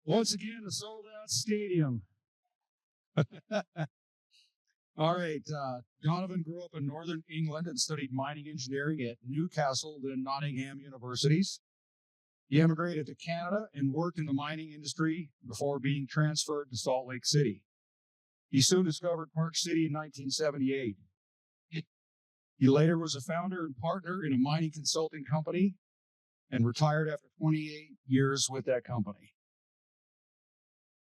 Once again, a sold-out stadium. All right. Donovan grew up in northern England and studied mining engineering at Newcastle and Nottingham universities. He emigrated to Canada and worked in the mining industry before being transferred to Salt Lake City. He soon discovered Park City in 1978. He later was a founder and partner in a mining consulting company and retired after 28 years with that company.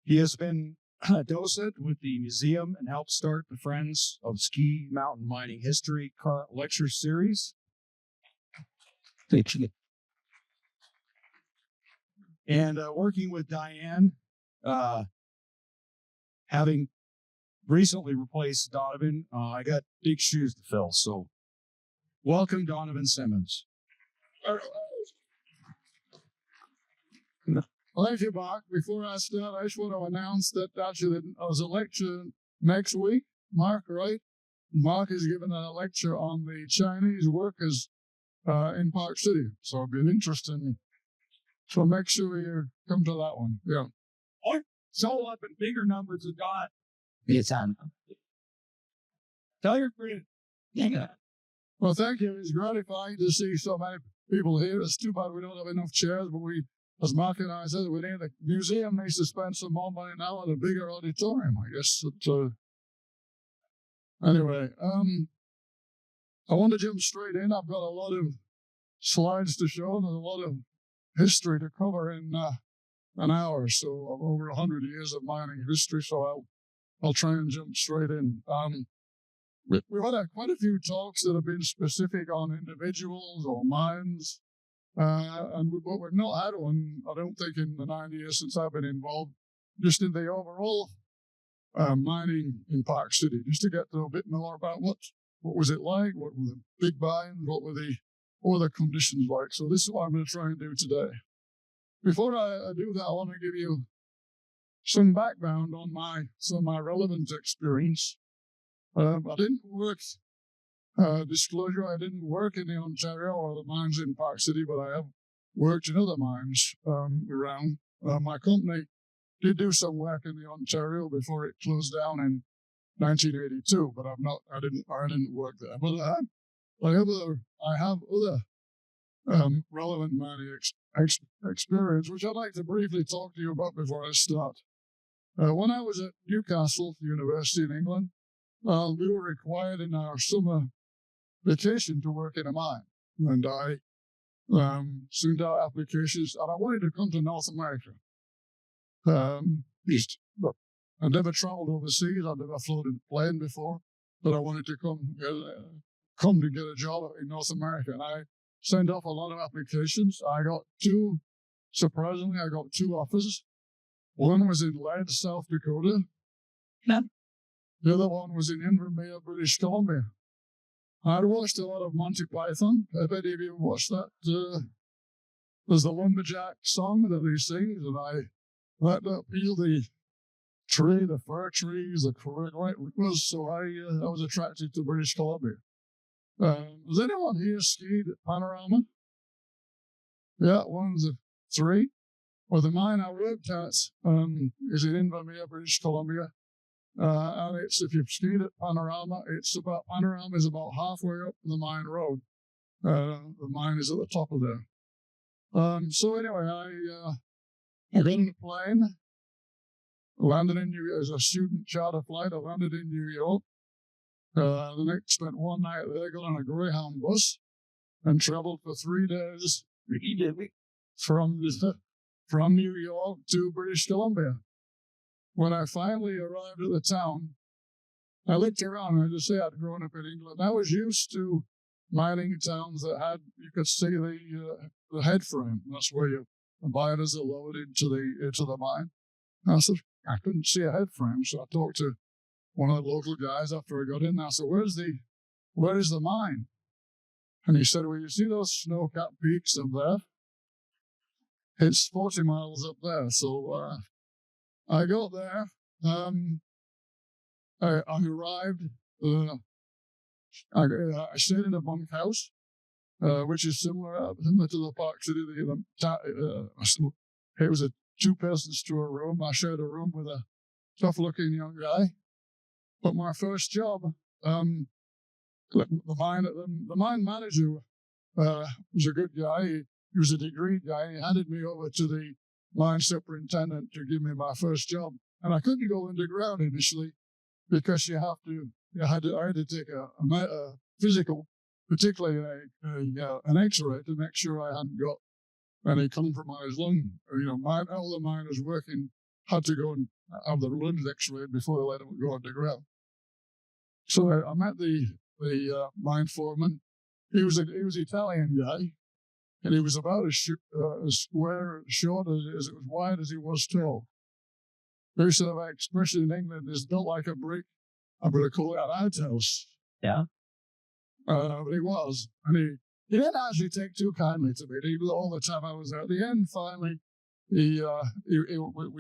He has been a docent with the museum and helped start the Friends of Ski Mountain Mining History current lecture series. And working with Diane, having recently replaced Donovan, I got big shoes to fill. So welcome, Donovan Simmons. Thank you, Mark. Before I start, I just want to announce that actually there's a lecture next week, Mark, right? Mark is giving a lecture on the Chinese workers in Park City. So it'll be interesting. So make sure you come to that one. Yeah. Or show up in bigger numbers than God. It's on. Tell your friend. Yeah. Well, thank you. It's gratifying to see so many people here. It's too bad we don't have enough chairs, but as Mark and I said, the museum needs to spend some more money now on a bigger auditorium, I guess. Anyway, I want to jump straight in. I've got a lot of slides to show and a lot of history to cover in an hour or so, of over 100 years of mining history, so I'll try and jump straight in. We've had quite a few talks that have been specific on individuals or mines, but we've not had one, I don't think, in the 9 years since I've been involved, just in the overall mining in Park City, just to get to a bit more about what was it like, what were the big mines, what were the conditions like. So this is what I'm going to try and do today. Before I do that, I want to give you some background on some of my relevant experience. I didn't work, disclosure, I didn't work in the Ontario or the mines in Park City, but I have worked in other mines around. My company did do some work in the Ontario before it closed down in 1982, but I didn't work there. But I have other relevant mining experience, which I'd like to briefly talk to you about before I start. When I was at Newcastle University in England, we were required in our summer vacation to work in a mine. And I sent out applications, and I wanted to come to North America. I'd never traveled overseas, I'd never flown in a plane before, but I wanted to come to get a job in North America. And I sent off a lot of applications. Surprisingly, I got two offers. One was in Lead, South Dakota. The other one was in Invermere, British Columbia. I'd watched a lot of Monty Python. Have any of you watched that? There's the lumberjack song that he sings, and I let that peel the tree, the fir trees, the right was. So I was attracted to British Columbia. Has anyone here skied at Panorama? Yeah, one of the three. Well, the mine I worked at is in Invermere, British Columbia. And if you've skied at Panorama, Panorama is about halfway up the mine road. The mine is at the top of there. So anyway, I got in the plane, landed in New York as a student charter flight. I landed in New York. Spent one night there, got on a Greyhound bus, and traveled for 3 days from New York to British Columbia. When I finally arrived at the town, I looked around, and I just say I'd grown up in England. I was used to mining towns that you could see the head frame. That's where the miners are lowered into the mine. And I said, I couldn't see a head frame, so I talked to one of the local guys after I got in there. I said, where is the mine? And he said, well, you see those snow-capped peaks up there? It's 40 miles up there. So I got there. I arrived. I stayed in a bunkhouse, which is similar to the Park City. It was a two-person storeroom. I shared a room with a tough-looking young guy. But my first job, the mine manager was a good guy. He was a degree guy. He handed me over to the mine superintendent to give me my first job. And I couldn't go underground initially because I had to take a physical, particularly an X-ray to make sure I hadn't got any compromised lung. All the miners working had to go and have their lungs X-rayed before they let them go underground. So I met the mine foreman. He was an Italian guy, and he was about as square, short as it was wide as he was tall. Very sort of an expression in England is built like a brick. I'm going to call it an outhouse. Yeah. But he was. And he didn't actually take too kindly to me, even all the time I was there. At the end, finally, we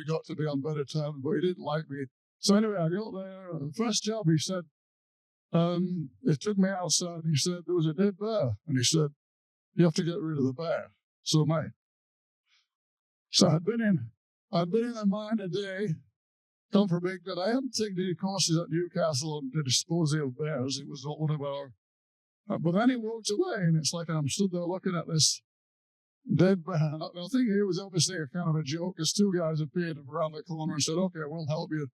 got to be on better terms, but he didn't like me. So anyway, I got there. The first job, he said, it took me outside. He said, there was a dead bear. And he said, you have to get rid of the bear. So I'd been in the mine a day, come from England. I hadn't taken any courses at Newcastle to dispose of bears. It was one of our. But then he walked away, and it's like I'm stood there looking at this dead bear. I think it was obviously a kind of a joke, because two guys appeared around the corner and said, okay, we'll help you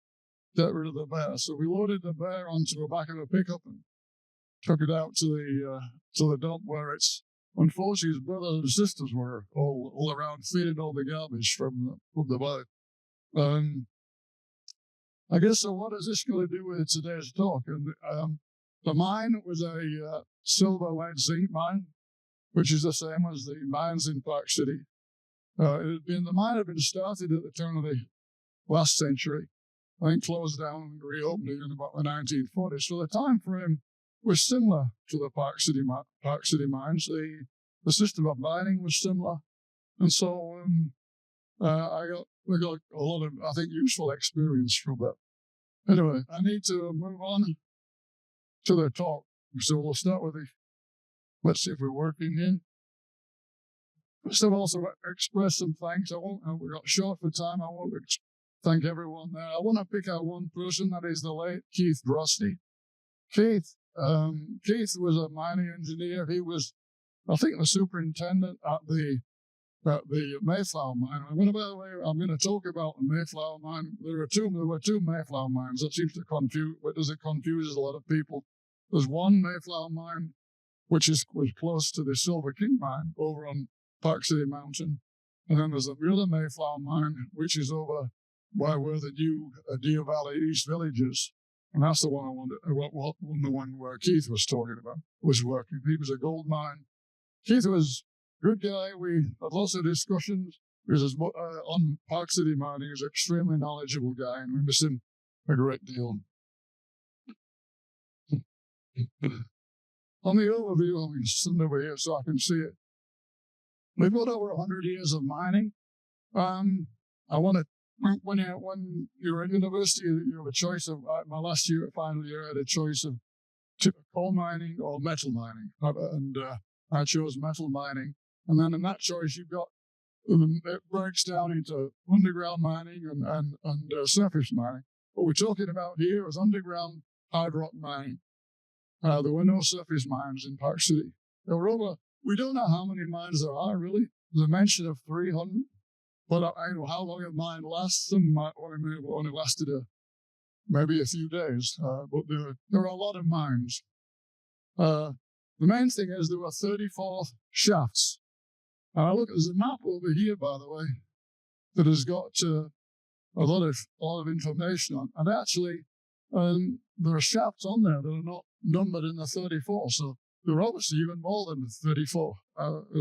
get rid of the bear. So we loaded the bear onto the back of a pickup and took it out to the dump where it's. Unfortunately, his brothers and sisters were all around feeding all the garbage from the mine. I guess, so what is this going to do with today's talk? And the mine was a silver lead zinc mine, which is the same as the mines in Park City. The mine had been started at the turn of the last century, I think closed down and reopened in about the 1940s. So the time frame was similar to the Park City mines. The system of mining was similar, and so we got a lot of, I think, useful experience from that. Anyway, I need to move on to the talk. So we'll start with let's see if we're working here. First of all, express some thanks. We got short for time. I want to thank everyone there. I want to pick out one person, that is the late Keith Drosty. Keith was a mining engineer. He was, I think, the superintendent at the Mayflower mine. By the way, I'm going to talk about the Mayflower mine. There were two Mayflower mines. That seems to confuse, but it confuses a lot of people. There's one Mayflower mine, which was close to the Silver King mine over on Park City Mountain. And then there's the other Mayflower mine, which is over by where the new Deer Valley East Village is. And that's the one the one where Keith was talking about, was working. He was a gold mine. Keith was a good guy. We had lots of discussions. He was on Park City mining. He was an extremely knowledgeable guy, and we miss him a great deal. On the overview, I'm sitting over here so I can see it. We've got over 100 years of mining. I want to, when you're at university, you have a choice of, my last year, final year, I had a choice of coal mining or metal mining. And I chose metal mining. And then in that choice, you've got, it breaks down into underground mining and surface mining. What we're talking about here is underground hard rock mining. There were no surface mines in Park City. We don't know how many mines there are, really. There's a mention of 300. But I know how long a mine lasts. Some might only lasted maybe a few days. But there are a lot of mines. The main thing is there were 34 shafts. And there's a map over here, by the way, that has got a lot of information on. And actually, there are shafts on there that are not numbered in the 34. So there are obviously even more than the 34.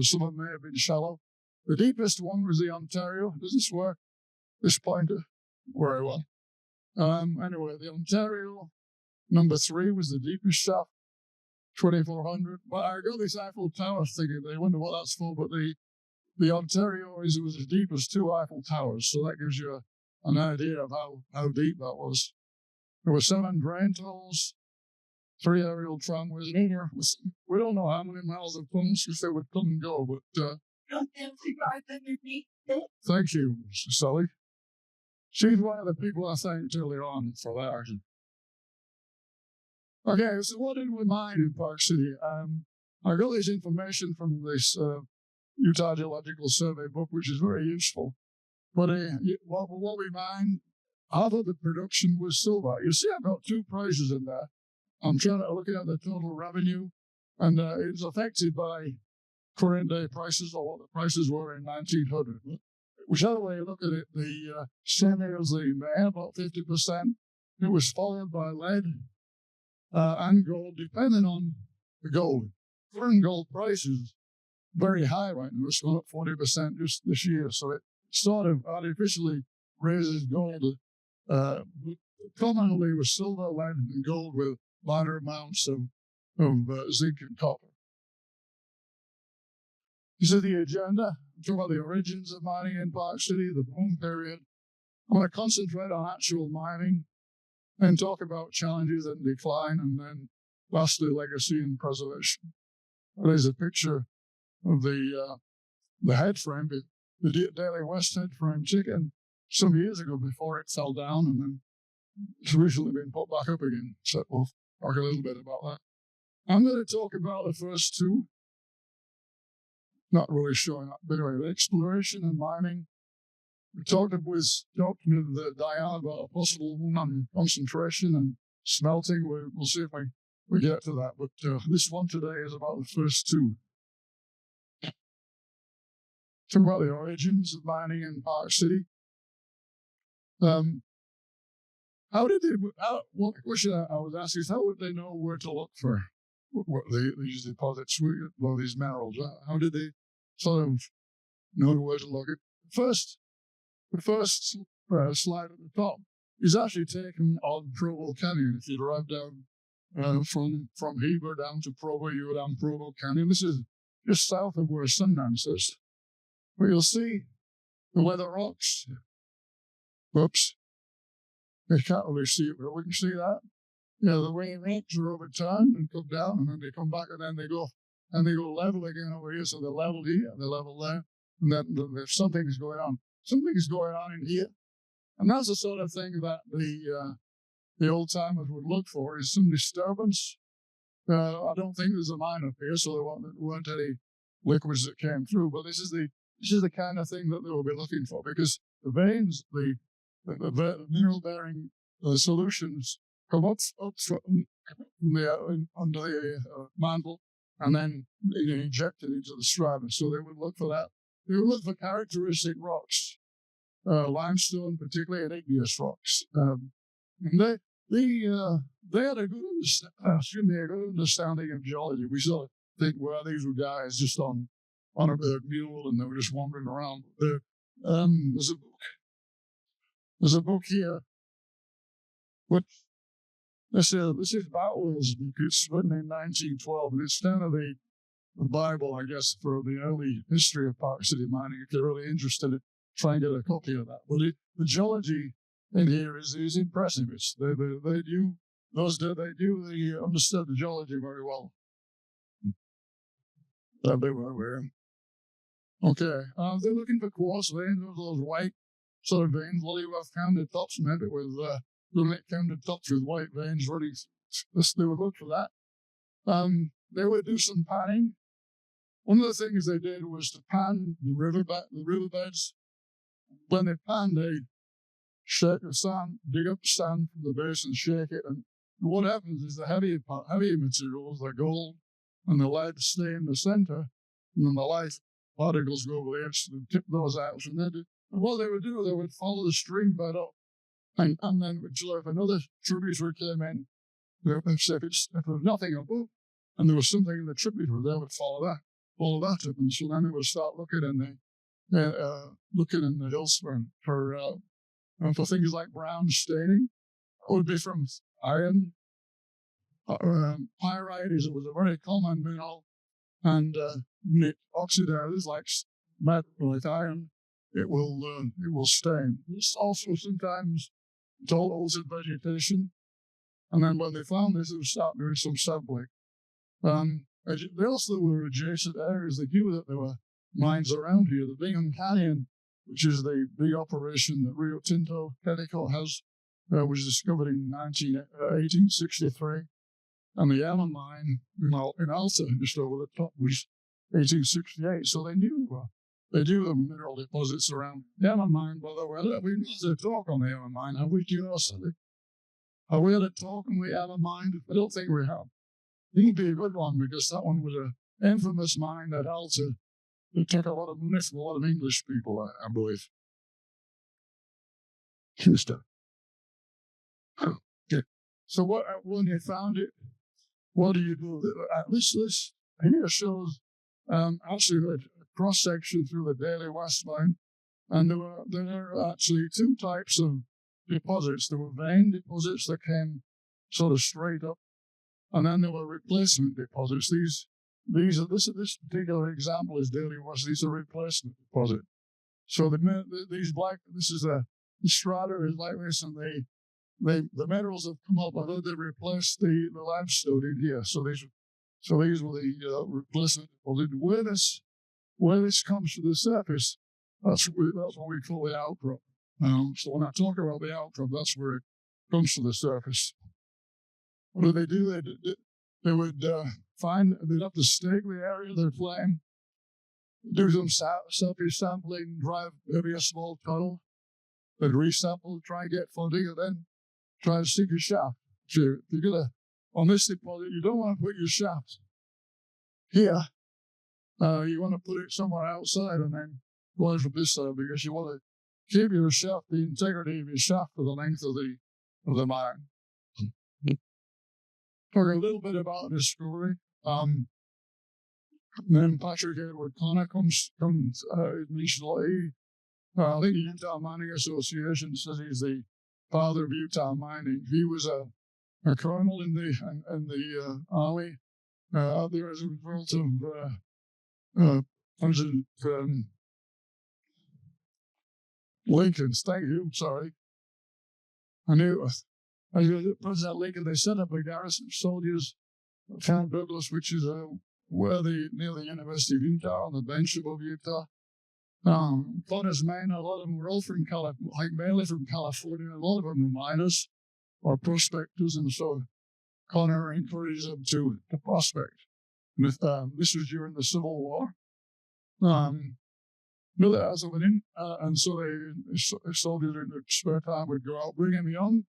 Some of them may have been shallow. The deepest one was the Ontario. Does this work? This pointer? Very well. Anyway, the Ontario, number 3, was the deepest shaft, 2,400. But I got this Eiffel Tower thinking, I wonder what that's for, but the Ontario was as deep as 2 Eiffel Towers, so that gives you an idea of how deep that was. There were 7 drain tunnels, 3 aerial tramways. We don't know how many miles of tunnels, because they would come and go, but Thank you, Mr. Sully. She's one of the people I thanked earlier on for that. Okay, so what did we mine in Park City? I got this information from this Utah Geological Survey book, which is very useful. But what we mined, half of the production was silver. You see, I've got two prices in there. I'm trying to look at the total revenue, and it's affected by current day prices or what the prices were in 1900. Whichever way you look at it, the silver was the main, about 50%. It was followed by lead and gold, depending on the gold. Current gold price is very high right now. It's gone up 40% just this year, so it sort of artificially raises gold. Commonly with silver, lead, and gold with minor amounts of zinc and copper. This is the agenda. I'm talking about the origins of mining in Park City, the boom period. I'm going to concentrate on actual mining and talk about challenges and decline, and then lastly, legacy and preservation. There's a picture of the head frame, the Daly West head frame taken some years ago before it fell down, and then it's recently been put back up again. So we'll talk a little bit about that. I'm going to talk about the first two. Not really showing up, but anyway, the exploration and mining. We talked with Diane about a possible concentration and smelting. We'll see if we get to that. But this one today is about the first two. Talk about the origins of mining in Park City. One question I was asking is, how would they know where to look for these deposits, these minerals? How did they sort of know where to look at? The first slide at the top is actually taken on Provo Canyon. If you drive down from Heber down to Provo, you go down Provo Canyon. This is just south of where Sundance is. But you'll see where the rocks. Whoops. You can't really see it, but we can see that. The way the rocks are overturned and come down, and then they come back, and then they go level again over here. So they're level here, and they're level there, and then there's something's going on. Something's going on in here, and that's the sort of thing that the old timers would look for, is some disturbance. I don't think there's a mine up here, so there weren't any liquids that came through. But this is the kind of thing that they will be looking for, because the veins, the mineral-bearing solutions come up from under the mantle, and then injected into the strata. So they would look for that. They would look for characteristic rocks, limestone, particularly, and igneous rocks. And they had a good understanding of geology. We sort of think, well, these were guys just on a mule, and they were just wandering around. There's a book here. This is Boutwell's book. It's written in 1912, and it's kind of the Bible, I guess, for the early history of Park City mining. If you're really interested, try and get a copy of that. But the geology in here is impressive. They understood the geology very well. That they were aware. Okay, they're looking for quartz veins, those white sort of veins, really rough rounded tops, maybe with rounded tops with white veins. Really, they would look for that. They would do some panning. One of the things they did was to pan the riverbeds. When they panned, they shake the sand, dig up the sand from the base and shake it. And what happens is the heavy materials, the gold and the lead, stay in the center, and then the light particles go over the edge and tip those out. And what they would do, they would follow the stream bed up, and then if another tributary came in, if there was nothing above, and there was something in the tributary, they would follow that up, and so then they would start looking in the hills for things like brown staining. It would be from iron. Pyrite was a very common mineral, and it oxidizes like iron. It will stain. It's also sometimes dull altered vegetation. And then when they found this, it was starting doing some sampling. They also were adjacent areas. They knew that there mines around here. The Bingham Canyon, which is the big operation that Rio Tinto Kennecott has, was discovered in 1863. And the Allen mine in Alta, just over the top, was 1868. So they knew the mineral deposits around the Allen mine. By the way, we've had a talk on the Allen mine, have we? Do you know, Sally? Have we had a talk on the Allen mine? I don't think we have. It would be a good one because that one was an infamous mine at Alta. It took a lot of money from a lot of English people, I believe. Houston. Okay. So when you found it, what do you do? This here shows actually a cross section through the Daly West mine, and there are actually two types of deposits. There were vein deposits that came sort of straight up, and then there were replacement deposits. This particular example is Daly West. These are replacement deposits. So this is the strata is like this, and the minerals have come up, although they replaced the limestone in here. So these were the replacement deposits. Where this comes to the surface, that's what we call the outcrop. So when I talk about the outcrop, that's where it comes to the surface. What do? They would they'd have to stake the area they're playing, do some surface sampling, drive maybe a small tunnel, they'd resample, try and get footing, and then try to sink a shaft. So if you're gonna, on this deposit, you don't want to put your shaft here. You want to put it somewhere outside and then go in from this side because you want to keep your shaft, the integrity of your shaft for the length of the mine. Talk a little bit about this story. Then Patrick Edward Connor comes recently. I think the Utah Mining Association says he's the father of Utah mining. He was a colonel in the army out there as a result of Lincoln's. Thank you. Sorry, I knew. President Lincoln, they set up a garrison of soldiers at Fort Douglas, which is near the University of Utah, on the bench above Utah. Connor's men, a lot of them were all from mainly from California. A lot of them were miners or prospectors, and so Connor encouraged them to prospect. And this was during the Civil War. And so the soldiers in their spare time would go out. Brigham Young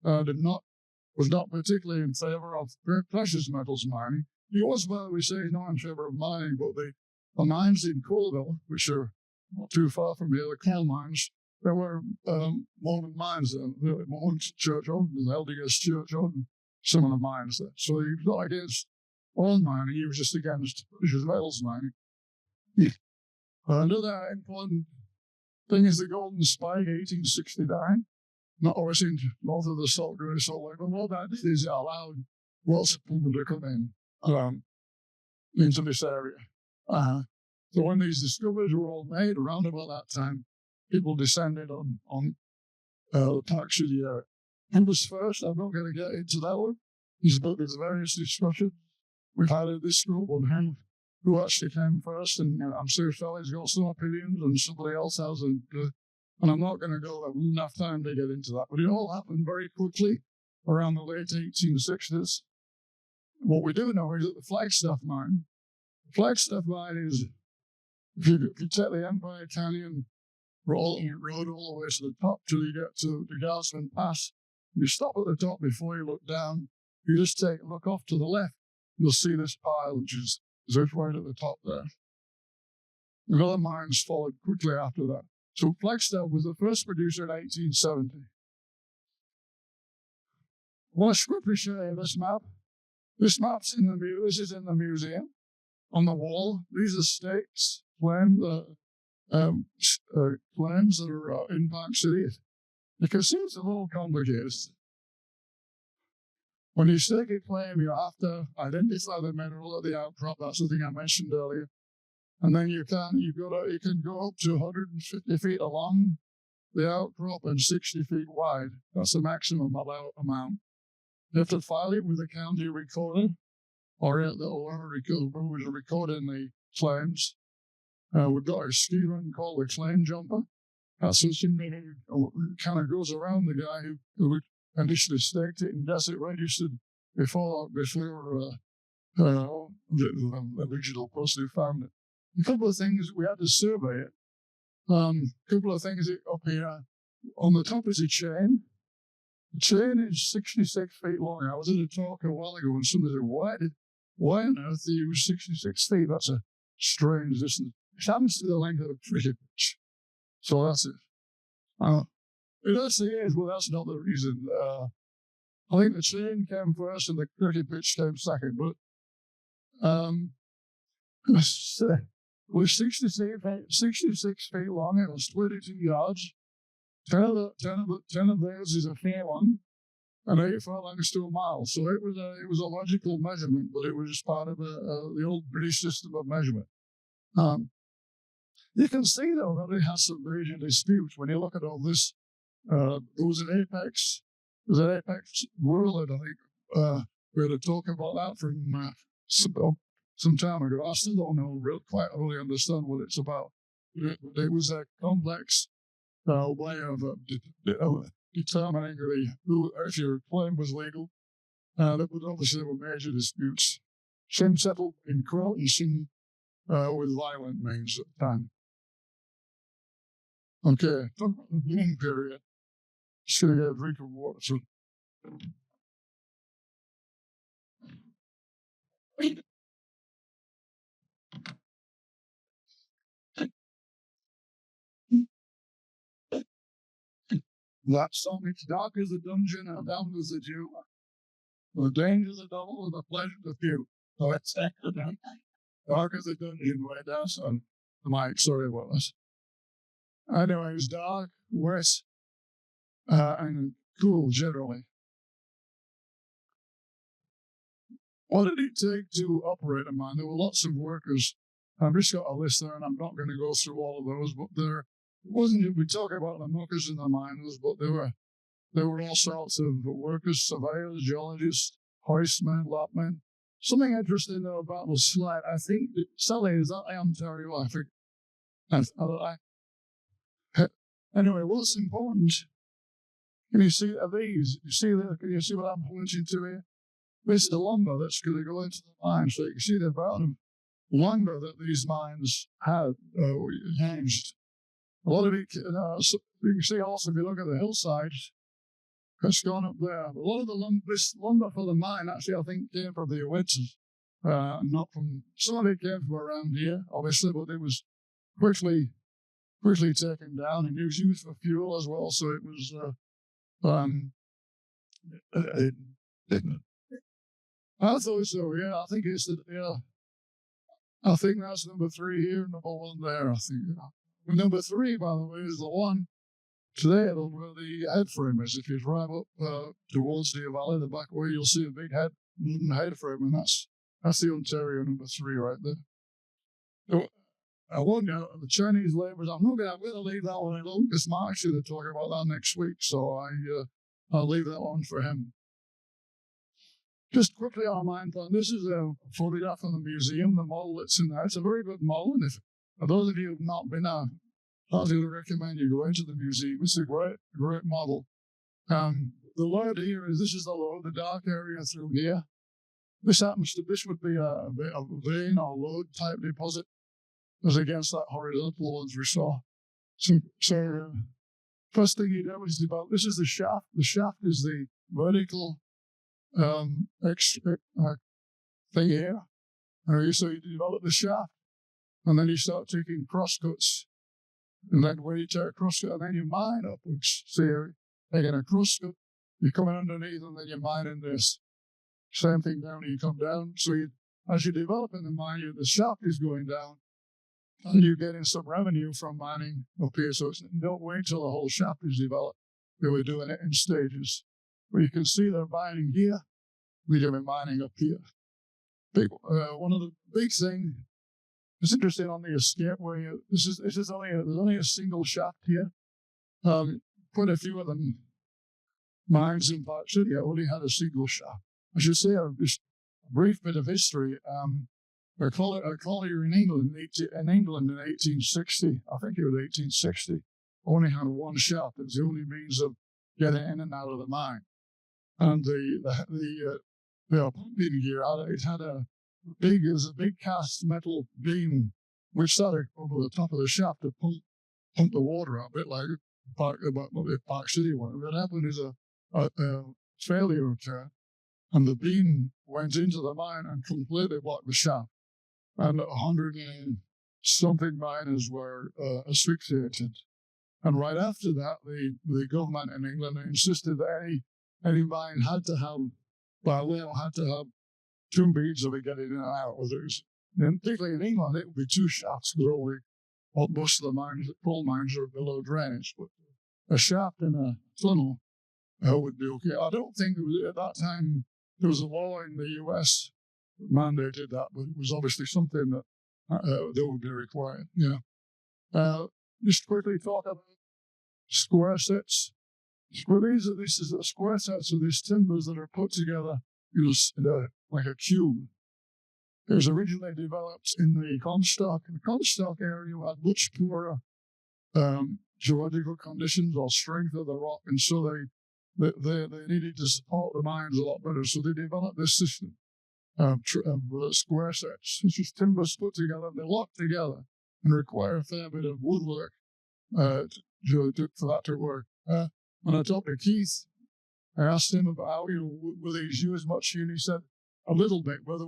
was not particularly in favor of precious metals mining. He was, well, we say, not in favor of mining, but the mines in Colville, which are not too far from here, the coal mines, there were Mormon mines there. The Mormon church owned, the LDS church owned some of the mines there. So he was not against all mining, he was just against precious metals mining. Another important thing is the Golden Spike, 1869. Not always in north of the Salt River, but what that did is it allowed lots of people to come in into this area. So when these discoveries were all made around about that time, people descended on the Park City area. And was first, I'm not going to get into that one. He's about these various discussions we've had in this group on him, who actually came first, and I'm sure Sally's got some opinions, and somebody else has, and I'm not going to go there. We don't have time to get into that. But it all happened very quickly around the late 1860s. What we do know is that the Flagstaff mine is, if you take the Empire Canyon road all the way to the top till you get to the Garsman Pass, you stop at the top before you look down. You just take a look off to the left. You'll see this pile, which is right at the top there. The other mines followed quickly after that. So Flagstaff was the first producer in 1870. I want to quickly show you this map. This is in the museum on the wall. These are stakes, claims that are in Park City. You can see it's a little complicated. When you stake a claim, you have to identify the mineral at the outcrop. That's the thing I mentioned earlier. And then you can go up to 150 feet along the outcrop and 60 feet wide. That's the maximum allowed amount. You have to file it with the county recorder or whoever was recording the claims. We've got a ski run called the Claim Jumper. That's something kind of goes around the guy who initially staked it and gets it registered before the original person who found it. A couple of things, we had to survey it. A couple of things up here. On the top is a chain. The chain is 66 feet long. I was at a talk a while ago and somebody said, why on earth do you use 66 feet? That's a strange distance. It happens to be the length of a cricket pitch. So that's it. It actually is, but that's not the reason. I think the chain came first and the cricket pitch came second. But we're 66 feet long. It was 22 yards. 10 of those is a furlong, and 8 furlongs to a mile. So it was a logical measurement, but it was just part of the old British system of measurement. You can see, though, that it has some major disputes when you look at all this. There was an apex whirlwind, I think. We had a talk about that from some time ago. I still don't know quite really understand what it's about. It was a complex way of determining if your claim was legal. There was obviously major disputes. Some settled in court and some with violent means at the time. Okay, talk about the bloom period. Just going to get a drink of water. So. That song, it's dark as a dungeon and down as a Jew. The dangers are double and the pleasure of few. So it's dark as a dungeon way down on the mic. Sorry about this. Anyway, it was dark, wet, and cool generally. What did it take to operate a mine? There were lots of workers. I've just got a list there, and I'm not going to go through all of those, but there wasn't, we talk about the muckers and the miners, but there were all sorts of workers, surveyors, geologists, hoistmen, lopmen. Something interesting, though, about the slide, I think, Sally, is that Ontario? I think. Anyway, what's important? Can you see these? Can you see what I'm pointing to here? This is the lumber that's going to go into the mine. So you can see the amount of lumber that these mines had used. A lot of it, so you can see also if you look at the hillsides, it's gone up there. A lot of this lumber for the mine actually, I think, came from the Uintas, not from, some of it came from around here, obviously, but it was quickly taken down and used for fuel as well. So it was, I thought so, yeah. I think I think that's number 3 here, number 1 there, I think. Number 3, by the way, is the one today where the head frame is. If you drive up towards the valley, the back way, you'll see a big wooden head frame, and that's the Ontario number 3 right there. So, I won't get the Chinese labourers. I'm going to leave that one alone because Mark's going to talk about that next week, so I'll leave that one for him. Just quickly on my mind, this is a photograph from the museum, the model that's in there. It's a very good model, and for those of you who have not been, I highly recommend you go into the museum. It's a great model. The load here this is the load, the dark area through here. This would be a vein or load type deposit as against that horizontal ones we saw. So first thing you do is develop, this is the shaft. The shaft is the vertical thing here. So you develop the shaft, and then you start taking cross cuts. And then when you take a cross cut, and then you mine upwards. So you're taking a cross cut, you're coming underneath, and then you mine in this. Same thing down, you come down. So as you develop in the mine, the shaft is going down, and you're getting some revenue from mining up here. So don't wait till the whole shaft is developed. They were doing it in stages. But you can see they're mining here. We're doing mining up here. One of the big things, it's interesting on the escapeway. There's only a single shaft here. Quite a few of them mines in Park City only had a single shaft. I should say just a brief bit of history. a collier in England in 1860, I think it was 1860, only had one shaft. It was the only means of getting in and out of the mine. And the pumping gear, it had a big cast metal beam which sat over the top of the shaft to pump the water out, a bit like Park City one. What happened is a failure occurred, and the beam went into the mine and completely blocked the shaft. And 100 and something miners were asphyxiated. And right after that, the government in England insisted that any mine had to have, by law, had to have two means of it getting in and out. And particularly in England, it would be two shafts, because most of the coal mines are below drainage. But a shaft and a tunnel would be okay. I don't think at that time there was a law in the US that mandated that, but it was obviously something that would be required. Yeah. Just quickly talk about square sets. This is a square sets of these timbers that are put together like a cube. It was originally developed in the Comstock. The Comstock area had much poorer geological conditions or strength of the rock, and so they needed to support the mines a lot better. So they developed this system of square sets. It's just timbers put together, they lock together, and require a fair bit of woodwork for that to work. When I talked to Keith, I asked him about will these use much, and he said a little bit. Where the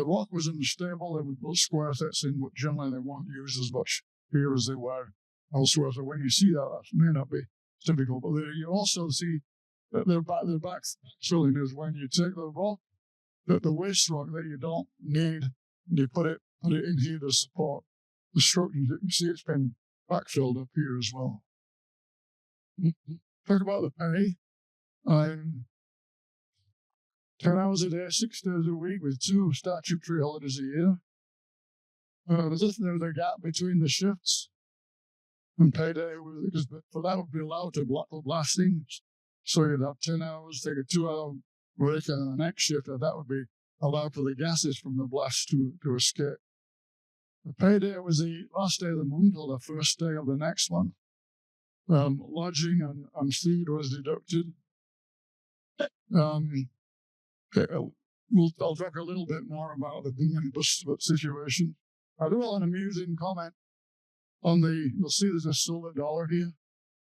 rock was unstable, they would put square sets in, but generally they won't use as much here as they were elsewhere. So when you see that may not be typical. But you also see that their backfilling is when you take the rock, the waste rock that you don't need, and you put it in here to support the structures. You can see it's been backfilled up here as well. Talk about the pay. 10 hours a day, 6 days a week, with 2 statutory holidays a year. There's a gap between the shifts, and payday, because for that would be allowed to block the blasting. So you'd have 10 hours, take a 2-hour break, and the next shift, and that would be allowed for the gases from the blast to escape. The payday was the last day of the month or the first day of the next month. Lodging and food was deducted. I'll talk a little bit more about the being situation. I do an amusing comment on you'll see there's a silver dollar here.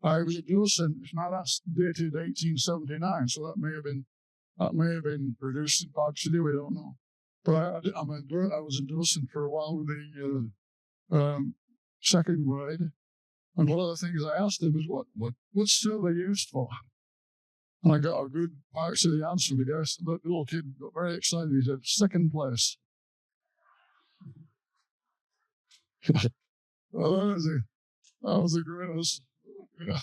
I was a docent, that's dated 1879, so that may have been produced in Park City, we don't know. But I was a docent for a while with the second grade. And one of the things I asked him was, what's silver used for? And I got a good Park City answer. The little kid got very excited. He said, second place. Well, that was the greatest. Yeah.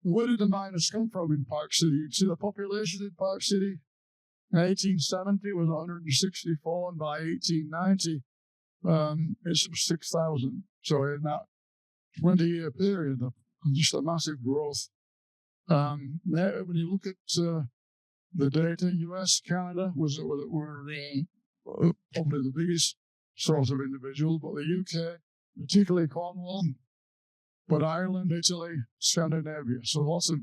Where did the miners come from in Park City? You see the population in Park City in 1870 was 164, and by 1890, it's 6,000. So in that 20-year period, just a massive growth. When you look at the data, US, Canada were probably the biggest source of individuals, but the UK, particularly Cornwall, but Ireland, Italy, Scandinavia, so lots of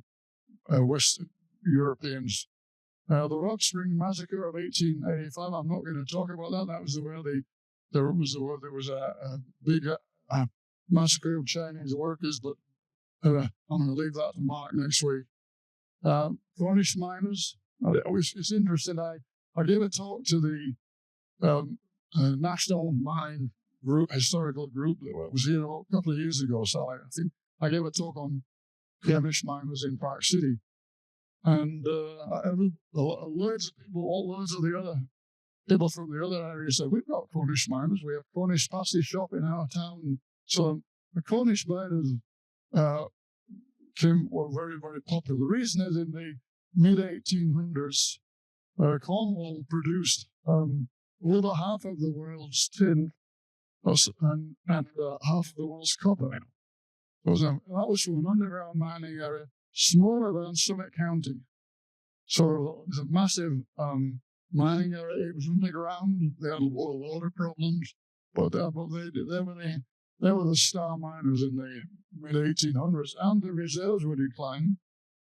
West Europeans. The Rock Spring Massacre of 1885, I'm not going to talk about that. That was where there was a big massacre of Chinese workers, but I'm going to leave that to Mark next week. Cornish miners, it's interesting. I gave a talk to the National Mine Group, historical group that was here a couple of years ago. So I think I gave a talk on Cornish miners in Park City. And loads of people, loads of the other people from the other areas said, we've got Cornish miners, we have Cornish pasty shop in our town. So the Cornish miners were very, very popular. The reason is in the mid-1800s, Cornwall produced over half of the world's tin and half of the world's copper. That was from an underground mining area, smaller than Summit County. So it was a massive mining area. It was underground. They had a lot of water problems, but they were the star miners in the mid-1800s, and the reserves were declining.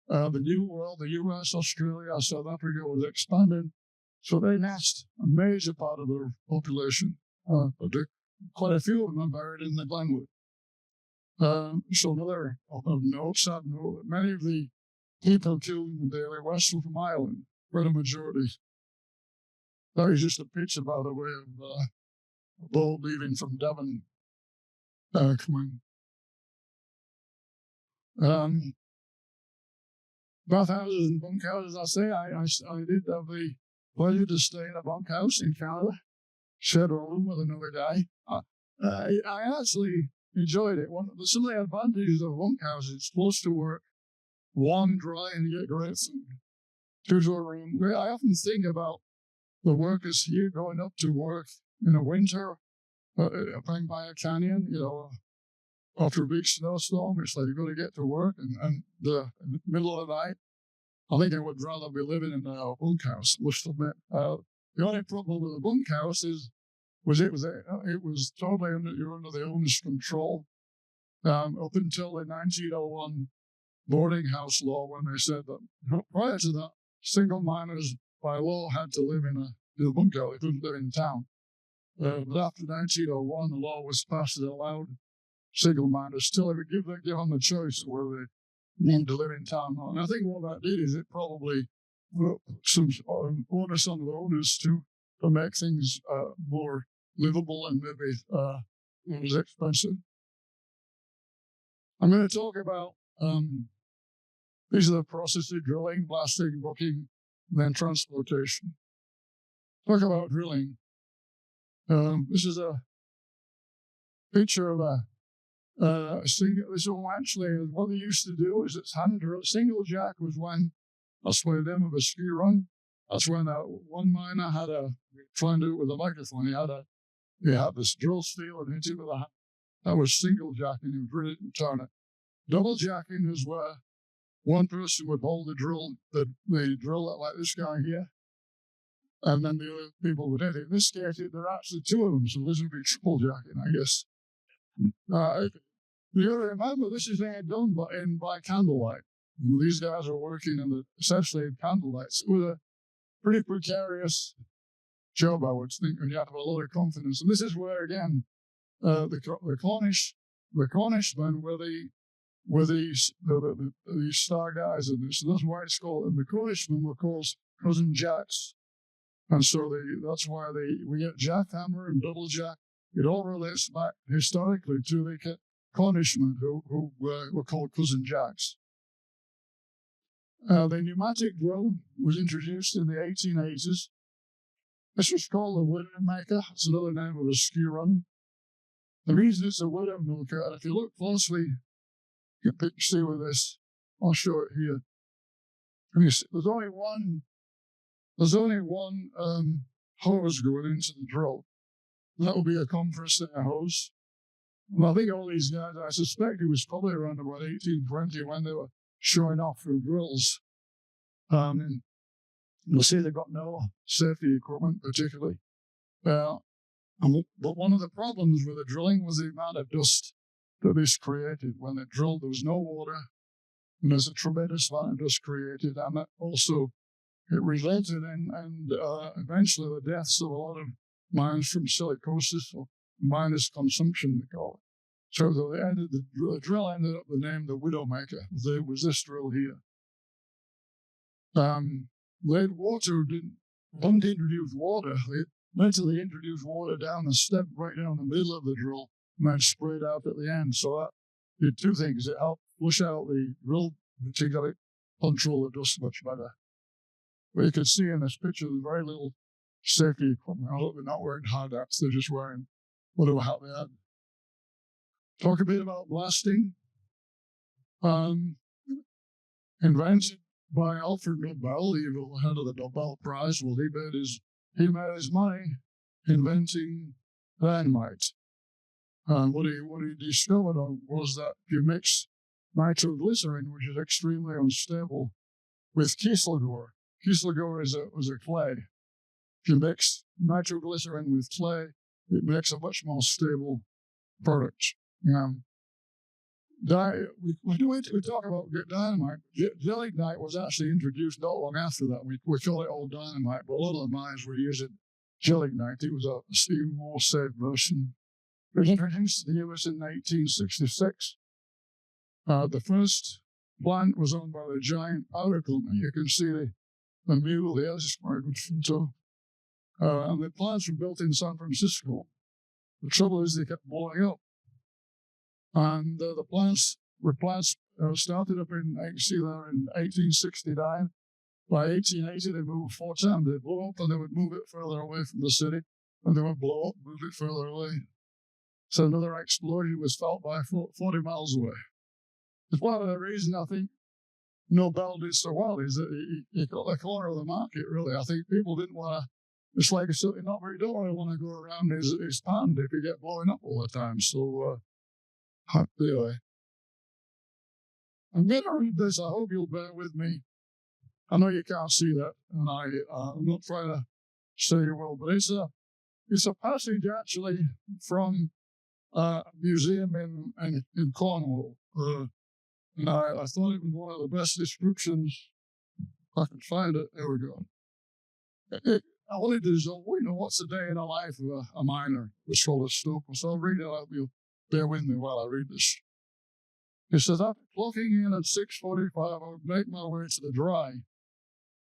The New World, the US, Australia, South Africa was expanding, so they lost a major part of their population. Quite a few of them are buried in the Glenwood. So another sad note, many of the people killed in the Daly West were from Ireland, where the majority. That is just a picture, by the way, of a boat leaving from Devon coming. Bathhouses and bunkhouses, I say, I did have the pleasure to stay in a bunkhouse in Canada, shared a room with another guy. I actually enjoyed it. Some of the advantages of bunkhouses, it's close to work, warm, dry, and you get great food. Two-door room. I often think about the workers here going up to work in the winter, playing by a canyon, after a big snowstorm. It's like you've got to get to work, and in the middle of the night. I think I would rather be living in a bunkhouse, must admit. The only problem with the bunkhouse it was totally under the owner's control up until the 1901 boarding house law, when they said that prior to that, single miners by law had to live in a bunker. They couldn't live in town. But after 1901, the law was passed that allowed single miners still give them the choice of whether they wanted to live in town. And I think what that did is it probably put some onus on the owners to make things more livable and maybe less expensive. I'm going to talk about these are the processes: drilling, blasting, bucking, and then transportation. Talk about drilling. This is a picture of a single. So actually, what they used to do is it's hand drill. Single jack was when that's why them of a ski run. That's when one miner had trying to do it with a microphone. He had this drill steel and hit it with a hand. That was single jacking. He would drill it and turn it. Double jacking is where one person would hold the drill, the drill like this guy here, and then the other people would hit it. In this case, there are actually two of them, so this would be triple jacking, I guess. You got to remember, this is being done by candlelight. These guys are working essentially in candlelight. So it was a pretty precarious job, I would think, and you have to have a lot of confidence. And this is where, again, the Cornishmen were these star guys in this. So that's why it's called, and the Cornishmen were called cousin jacks. And so that's why we get jackhammer and double jack. It all relates back historically to the Cornishmen who were called cousin jacks. The pneumatic drill was introduced in the 1880s. This was called the Widowmaker. It's another name of a ski run. The reason it's a Widowmaker, and if you look closely, you can see with this. I'll show it here. And there's only one hose going into the drill. That will be a compressor hose. And I think all these guys, I suspect it was probably around about 1820 when they were showing off their drills. And you'll see they've got no safety equipment particularly. But one of the problems with the drilling was the amount of dust that this created. When they drilled, there was no water, and there's a tremendous amount of dust created, and that also it resulted in eventually the deaths of a lot of miners from silicosis, or miners' consumption, they call it. So the drill ended up the name the Widowmaker. There was this drill here. Lead water didn't introduce water. They mentally introduced water down the step, right down the middle of the drill, and then sprayed out at the end. So that did two things. It helped flush out the drill, which you got to control the dust much better. But you can see in this picture, there's very little safety equipment. Although they're not wearing hard hats, they're just wearing whatever hat they had. Talk a bit about blasting. Invented by Alfred Nobel, the head of the Nobel Prize. Well, he made his money inventing dynamite. What he discovered was that if you mix nitroglycerin, which is extremely unstable, with Kieselguhr, Kieselguhr was a clay. If you mix nitroglycerin with clay, it makes a much more stable product. We talk about dynamite. Gelignite was actually introduced not long after that. We call it all dynamite, but a lot of the mines were using gelignite. It was a even more safe version. It was introduced to the US in 1866. The first plant was owned by the giant powder company. You can see the mule there. This is quite a good photo. And the plants were built in San Francisco. The trouble is they kept blowing up. And the plants started up in 1869. By 1880, they moved 4 times. They'd blow up and they would move it further away from the city. And they would blow up, move it further away. So another explosion was felt by 40 miles away. It's one of the reasons I think Nobel did so well is that he got the corner of the market, really. I think people didn't want to, it's like a silly not very don't want to go around his pond if you get blowing up all the time. So, anyway. I'm going to read this. I hope you'll bear with me. I know you can't see that, and I'm not trying to say you will, but it's a passage actually from a museum in Cornwall. And I thought it was one of the best descriptions. If I can find it. There we go. I wanted to know, what's the day in the life of a miner? It's called a stoker. So I'll read it out. You'll bear with me while I read this. It says, after clocking in at 6:45, I would make my way to the dry.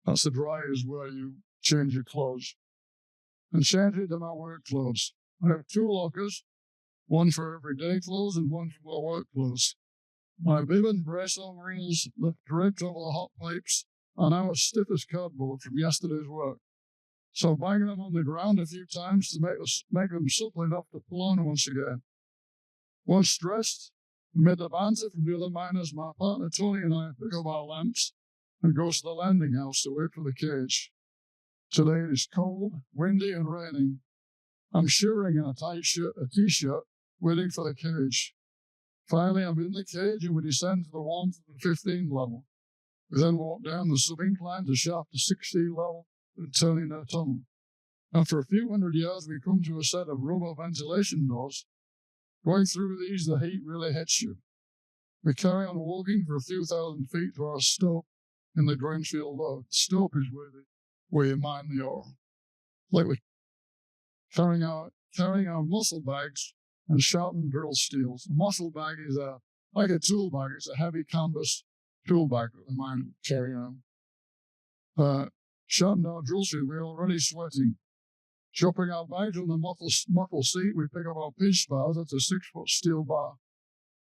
That's the dry is where you change your clothes. And change into my work clothes. I have 2 lockers, one for everyday clothes and one for my work clothes. My bib and brace overalls left draped over the hot pipes are now as stiff as cardboard from yesterday's work. So bang them on the ground a few times to make them supple enough to pull on once again. Once dressed, amid the banter from the other miners, my partner Tony and I pick up our lamps and go to the landing house to wait for the cage. Today it is cold, windy, and raining. I'm shivering in a t-shirt, waiting for the cage. Finally, I'm in the cage and we descend to the warmth of the 15 level. We then walk down the sub-incline to shaft to 16 level and turn in our tunnel. After a few hundred yards, we come to a set of rubber ventilation doors. Going through these, the heat really hits you. We carry on walking for a few thousand feet to our stope in the Greenfield Lode. The stope is where you mine the ore. Like we're carrying our muscle bags and sharpened drill steels. A muscle bag is like a tool bag. It's a heavy canvas tool bag that the mine carry around. Sharpened our drill steel, we're already sweating. Dropping our bags on the muffle seat, we pick up our pinch bars. That's a 6-foot steel bar.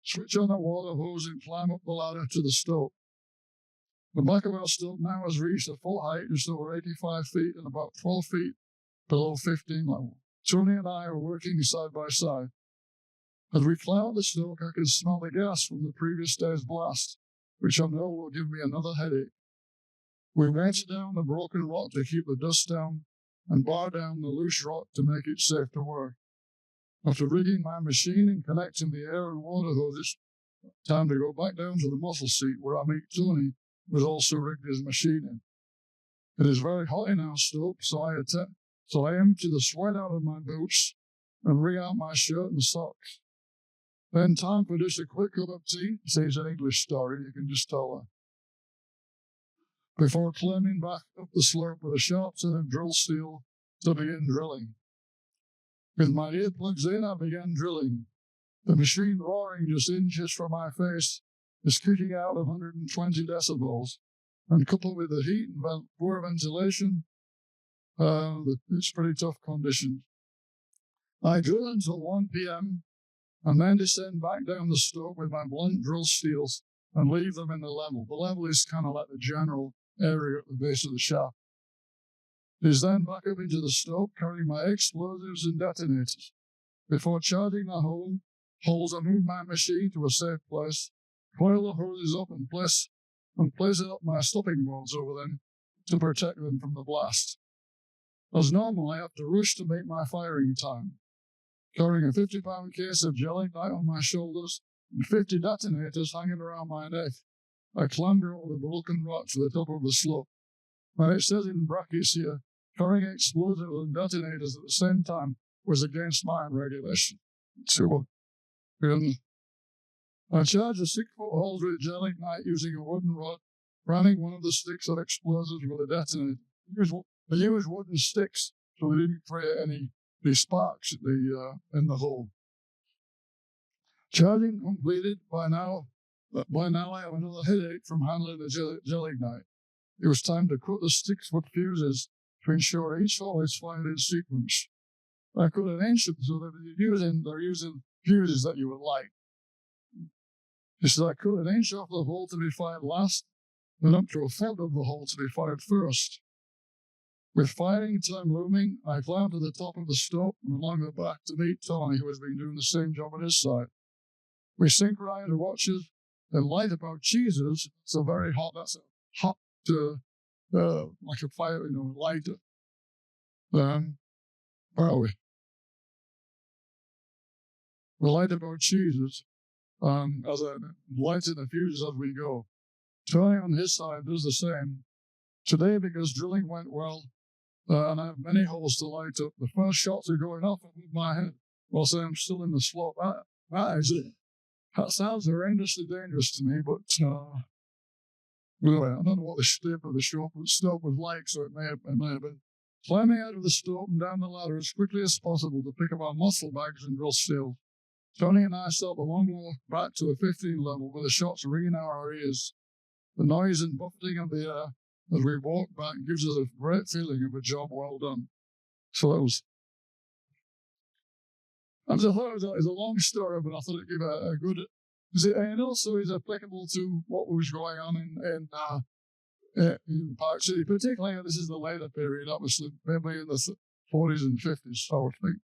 Switch on the water hose and climb up the ladder to the stope. The back of our stope now has reached a full height, just over 85 feet and about 12 feet below 15 level. Tony and I are working side by side. As we climb up the stoke, I can smell the gas from the previous day's blast, which I know will give me another headache. We wrench down the broken rock to keep the dust down and bar down the loose rock to make it safe to work. After rigging my machine and connecting the air and water hoses, time to go back down to the muscle seat where I meet Tony, who has also rigged his machine in. It is very hot in our stope, so I empty the sweat out of my boots and wring out my shirt and socks. Then time for just a quick cup of tea. It's an English story, you can just tell her. Before climbing back up the slope with a sharp set of drill steel to begin drilling. With my earplugs in, I began drilling. The machine roaring just inches from my face is kicking out 120 decibels, and coupled with the heat and poor ventilation, it's pretty tough conditions. I drill until 1 p.m. and then descend back down the stope with my blunt drill steels and leave them in the level. The level is kind of like the general area at the base of the shaft. It is then back up into the stope, carrying my explosives and detonators. Before charging the holes, I move my machine to a safe place, coil the hoses up and place it up my stopping boards over them to protect them from the blast. As normal, I have to rush to make my firing time. Carrying a 50-pound case of gelignite on my shoulders and 50 detonators hanging around my neck, I clamber over the broken rock to the top of the slope. And it says in brackets here, carrying explosives and detonators at the same time was against mine regulation. So, I charged a 6-foot hole through the gel ignite using a wooden rod, running one of the sticks of explosives with a detonator. They used wooden sticks so they didn't create any sparks in the hole. Charging completed. By now I have another headache from handling the gel ignite. It was time to cut the sticks with fuses to ensure each hole is fired in sequence. I cut an inch so that they're using fuses that you would like. So I cut an inch off the hole to be fired last, then up to a foot of the hole to be fired first. With firing time looming, I climbed to the top of the stope and along the back to meet Tony, who has been doing the same job on his side. We synchronized the watches and light up our cheeses. It's a very hot, that's a hot, like a fire, lighter. Where are we? We light up our cheeses as I lighted the fuses as we go. Tony on his side does the same. Today, because drilling went well, and I have many holes to light up, the first shots are going off above my head whilst I'm still in the slope. That sounds horrendously dangerous to me, but anyway, I don't know what the shape of the stope was like, so it may have been. Climbing out of the stope and down the ladder as quickly as possible to pick up our muscle bags and drill steel. Tony and I start the long walk back to the 15 level with the shots ringing in our ears. The noise and buffeting of the air as we walk back gives us a great feeling of a job well done. So that was. I thought it was a long story, but I thought it'd give a good. And also is applicable to what was going on in Park City, particularly this is the later period, obviously, maybe in the 40s and 50s, so I think.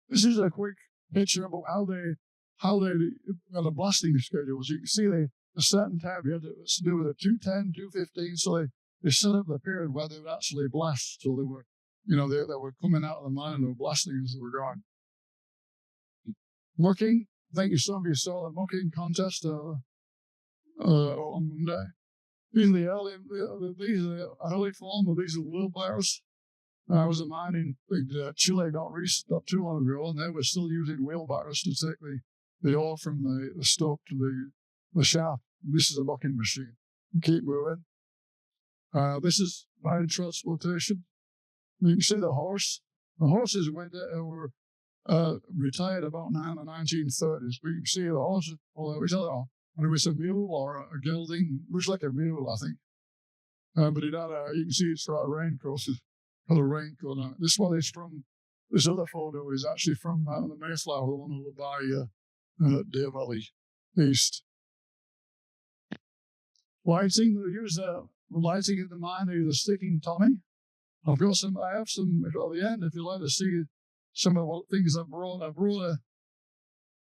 This is a quick picture about how they had a blasting schedule. As you can see, a certain time you had to do with a 210, 215, so they set up the period where they would actually blast. So they were, they were coming out of the mine and they were blasting as they were going. Mucking, I think some of you saw the mucking contest on Monday. These are the early form of these wheelbarrows. I was a mine in Chile not too long ago, and they were still using wheelbarrows to take the ore from the stope to the shaft. This is a mucking machine. Keep moving. This is mine transportation. You can see the horse. The horses were retired about now in the 1930s. But you can see the horses, although it was a mule or a gelding, looks like a mule, I think. But it had you can see it's got a raincoat. This one is from, this other photo is actually from the Mayflower, the one over by Deer Valley East. Lighting, they use lighting in the mine, they use a sticking Tommy. I have some at the end, if you'd like to see some of the things I've brought.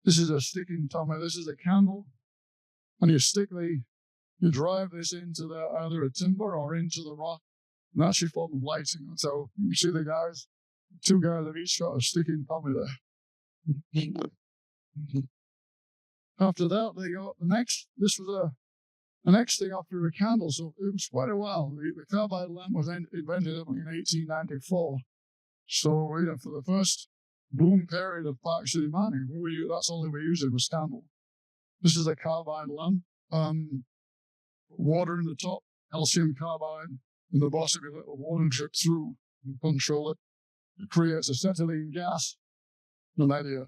This is a sticking Tommy, this is a candle, and you drive this into either a timber or into the rock. And that's your form of lighting. So you see the guys, 2 guys have each got a sticking Tommy there. After that, they got the next. This was the next thing after a candle. So it was quite a while. The carbide lamp was invented in 1894. So for the first boom period of Park City mining, that's all they were using was candle. This is a carbide lamp. Water in the top, calcium carbide. In the bottom, you let the water drip through and control it. It creates acetylene gas. And then you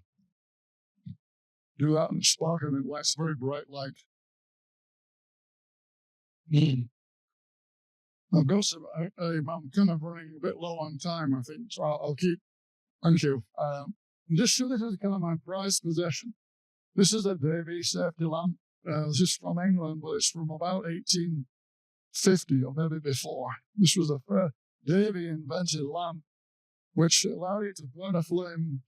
do that and spark and it lights very bright light. I'm kind of running a bit low on time, I think, so I'll keep. Thank you. This is kind of my prized possession. This is a Davy safety lamp. This is from England, but it's from about 1850 or maybe before. This was the first Davy invented lamp, which allowed you to burn a flame,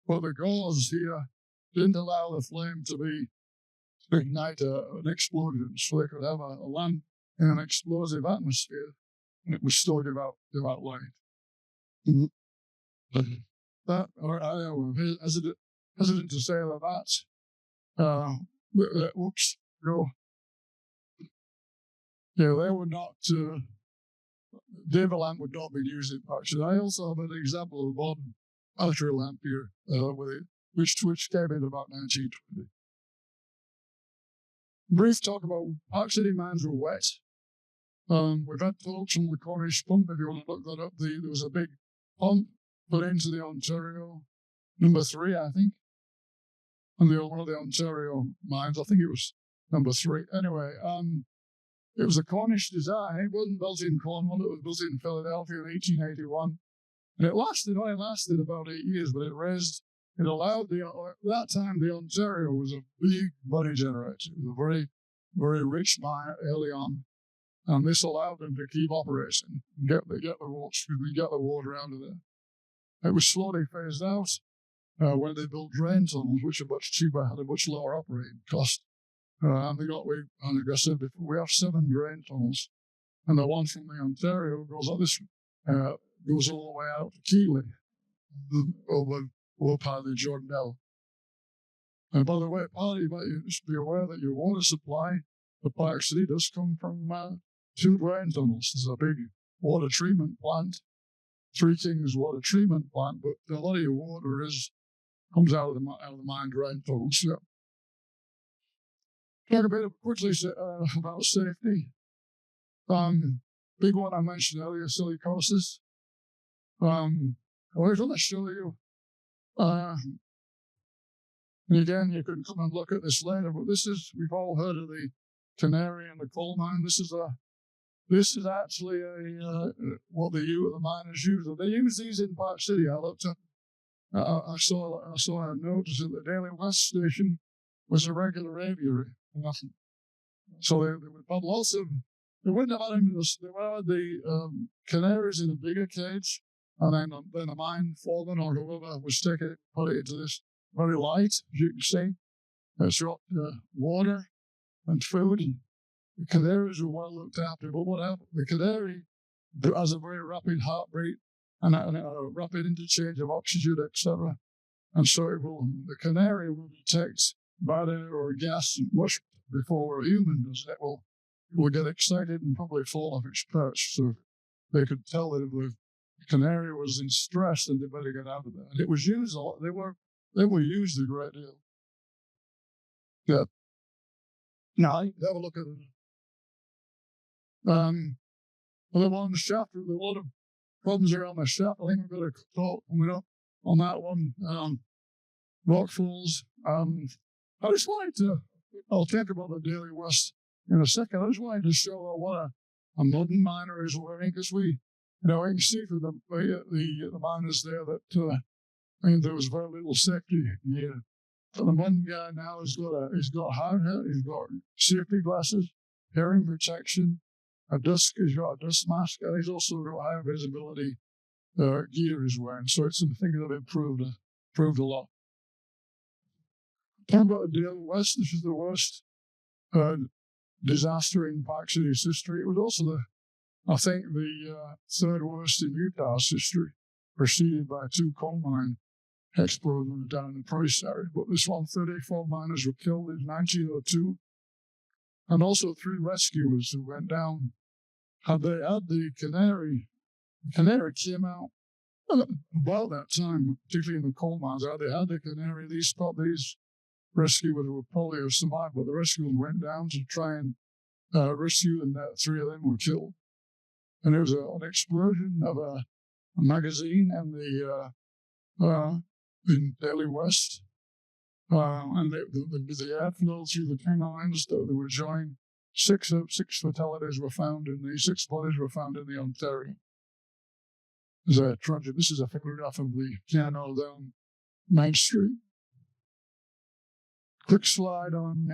but the gauze here didn't allow the flame to ignite an explosion, so they could have a lamp in an explosive atmosphere, and it would still give out light. That, or I am hesitant to say that. Oops, go. they were not, Davyland would not be used in Parkcity. I also have an example of a modern battery lamp here, with it, which came in about 1920. Brief talk about Parkcity mines were wet. We've had talks on the Cornish pump, if you want to look that up. There was a big pump put into the Ontario, number 3, I think. And one of the Ontario mines, I think it was number 3. Anyway, it was a Cornish design. It wasn't built in Cornwall, it was built in Philadelphia in 1881. And it only lasted about 8 years, but it allowed at that time, the Ontario was a big money generator. It was a very, very rich mine early on. And this allowed them to keep operating and get the water out of there. It was slowly phased out when they built drain tunnels, which are much cheaper, had a much lower operating cost. And like I said before, we have 7 drain tunnels, and the one from the Ontario goes all the way out to Keeley, over part of the Jordan Dell. And by the way, you might just be aware that your water supply for Parkcity does come from 2 drain tunnels. There's a big water treatment plant, Three Kings water treatment plant, but a lot of your water comes out of the mine drain tunnels. Yeah. Talk a bit quickly about safety. Big one I mentioned earlier, silicosis. I was going to show you. And again, you can come and look at this later, but we've all heard of the canary in the coal mine. This is actually what the miners use. They use these in Parkcity. I looked up. I saw a notice that the Daly West station was a regular aviary. So they would put lots of. They wouldn't have had the canaries in a bigger cage, and then a mine foreman or whoever was put it into this very light, as you can see. It's got water and food. The canaries were well looked after, but what happened? The canary has a very rapid heartbeat and a rapid interchange of oxygen, etc. And so the canary will detect bad air or gas much before a human does. It will get excited and probably fall off its perch. So they could tell that if the canary was in stress, then they better get out of there. And it was used a lot. They were used a great deal. Yeah. Now, have a look at it. Well, on the shaft, there's a lot of problems around the shaft. I think we've got a talk coming up on that one. Rock falls. I just wanted to, I'll talk about the Daly West in a second. I just wanted to show what a modern miner is wearing, because we can see from the miners there that, there was very little safety here. So the modern guy now he's got hard hat, he's got safety glasses, hearing protection, he's got a dust mask, and he's also got high visibility gear he's wearing. So it's something that have improved a lot. Talking about the Daly West, this is the worst disaster in Parkcity's history. It was also the third worst in Utah's history, preceded by 2 coal mine explosions down in the Price area. But this one, 34 miners were killed in 1902, and also 3 rescuers who went down. Had the canary came out about that time, particularly in the coal mines. They had the canary. These rescuers would probably have survived, but the rescuers went down to try and rescue, and 3 of them were killed. And there was an explosion of a magazine in Daly West, and the airflow through the canines that they were joined. 6 fatalities were found in the 6 bodies were found in the Ontario. There's a tragedy. This is a photograph of the piano down Main Street. Quick slide on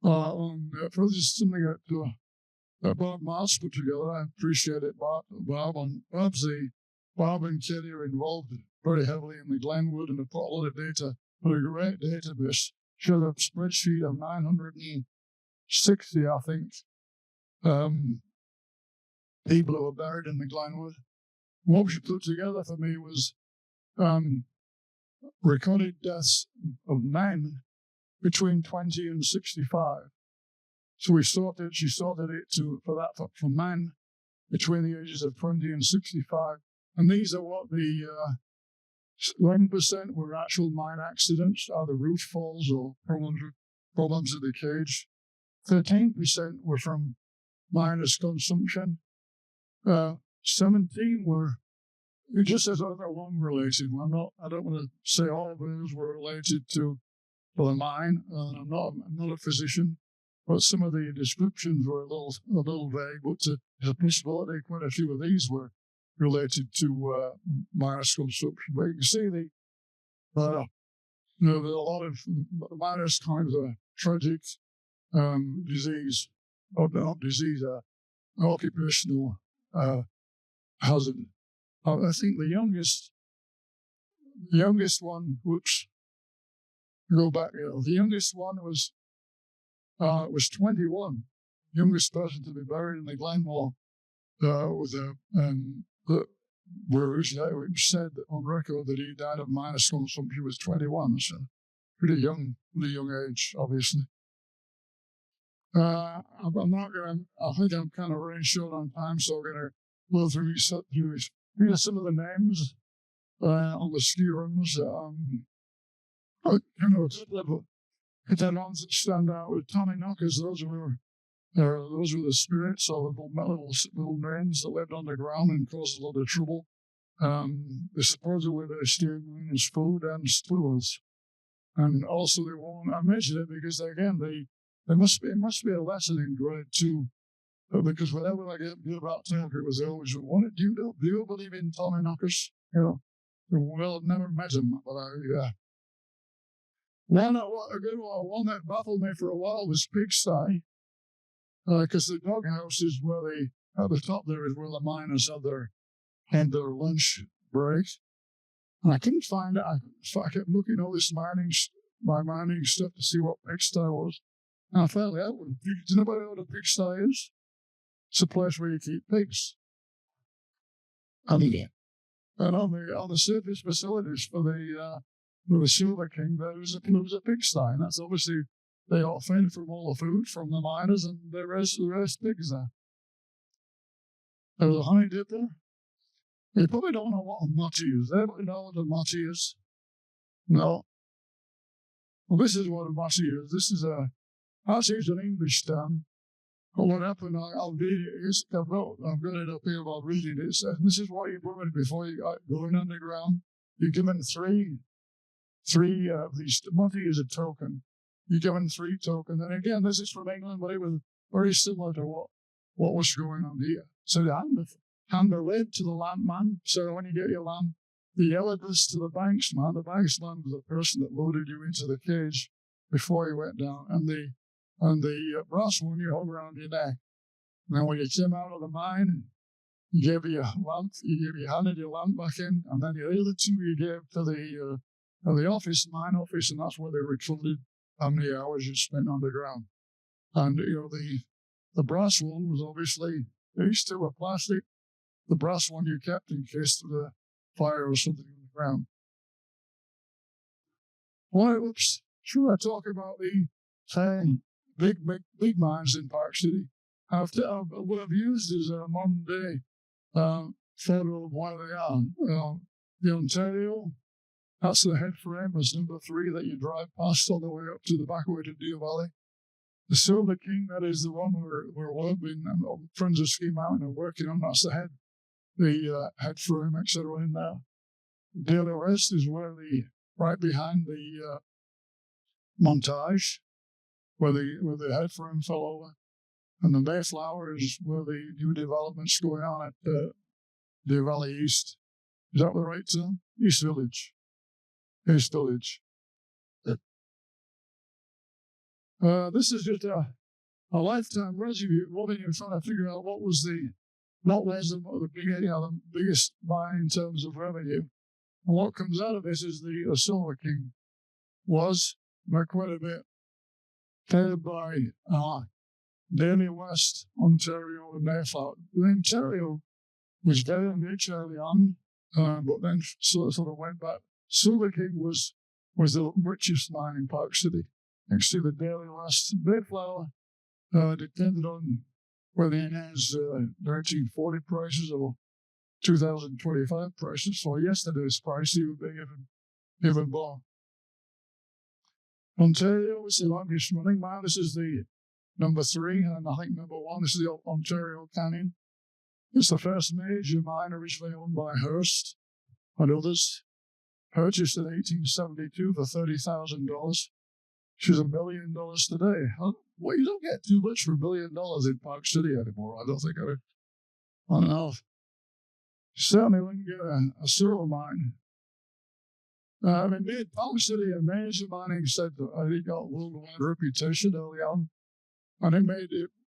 this is something that Bob Moss put together. I appreciate it, Bob. Bob and Kenny are involved very heavily in the Glenwood, and have put a lot of data, put a great database. Showed a spreadsheet of 960, I think, people who were buried in the Glenwood. What she put together for me was recorded deaths of men between 20 and 65. So she sorted it for men between the ages of 20 and 65. And these are what the 1% were actual mine accidents, either roof falls or problems with the cage. 13% were from miners' consumption. 17 were, it just says other one related. I don't want to say all of those were related to the mine. I'm not a physician, but some of the descriptions were a little vague. But there's a possibility quite a few of these were related to miners' consumption. But you can see there's a lot of miners' kind of a tragic disease, or not disease, occupational hazard. I think the youngest one, go back, the youngest one was 21, youngest person to be buried in the Glenwood where it said on record that he died of minus consumption. He was 21, so pretty young age, obviously. I'm not going to, I think I'm kind of running short on time, so I'm going to go through some of the names on the ski runs. A couple of the ones that stand out with Tommy Knockers, those were the spirits or little names that lived underground and caused a lot of trouble. They supposedly they steered miners food and stools. And also they won't, I mention it because again, it must be a lesson in grade 2. Because whenever I get about talk, it was always, what do you believe in Tommy Knockers? Well, I've never met him, but one that baffled me for a while was Pigsty, because the doghouse is at the top there is where the miners had their lunch break. And I couldn't find it. I kept looking at all this mining stuff to see what Pigsty was. And I found out, does anybody know what a pigsty is? It's a place where you keep pigs. And on the surface facilities for the Silver King, there was a pigsty. And that's obviously, they all fed from all the food from the miners and the rest pigs there. There was a honey dip there. You probably don't know what a mochi is. Everybody know what a mochi is? No. Well, this is what a mochi is. This is actually it's an English term. But what happened, I'll read it. I've got it up here while reading it. It says, this is what you do before you got going underground. You're given three these mochi is a token. You're given 3 tokens. And again, this is from England, but it was very similar to what was going on here. So they hand the lid to the lampman. So when you get your lamp, the yellow goes to the banksman. The banksman was the person that loaded you into the cage before you went down. And the brass one you hold around your neck. Now when you came out of the mine, you gave your lamp, you handed your lamp back in, and then the other 2 you gave to the mine office, and that's where they recorded how many hours you spent underground. And the brass one was obviously, these 2 were plastic. The brass one you kept in case of the fire or something on the ground. Should I talk about the big mines in Park City? What I've used is a modern day photo of where they are. The Ontario, that's the head frame, is number 3 that you drive past all the way up to the back way to Deer Valley. The Silver King, that is the one where we've been, friends of Ski Mountain are working on. That's the head frame, etc. in there. Daly West is right behind the montage, where the head frame fell over. And the Mayflower is where the new development's going on at Deer Valley East. Is that the right term? East Village. East Village. This is just a lifetime resume. What you're trying to figure out what was the biggest mine in terms of revenue. And what comes out of this is the Silver King was by quite a bit, fed by Daly West, Ontario, and Mayflower. Ontario was very rich early on, but then sort of went back. Silver King was the richest mine in Park City. You can see the Daly West, Mayflower, depended on whether it has 1940 prices or 2025 prices. So yesterday's price would be even more. Ontario is the longest running mine. This is the number 3, and I think number 1. This is the Ontario Canyon. It's the first major mine originally owned by Hearst and others. Purchased in 1872 for $30,000. She's $1 million today. Well, you don't get too much for $1 million in Park City anymore. I don't think I don't know. Certainly wouldn't get a silver mine. Made Park City a major mining center. It got a worldwide reputation early on, and it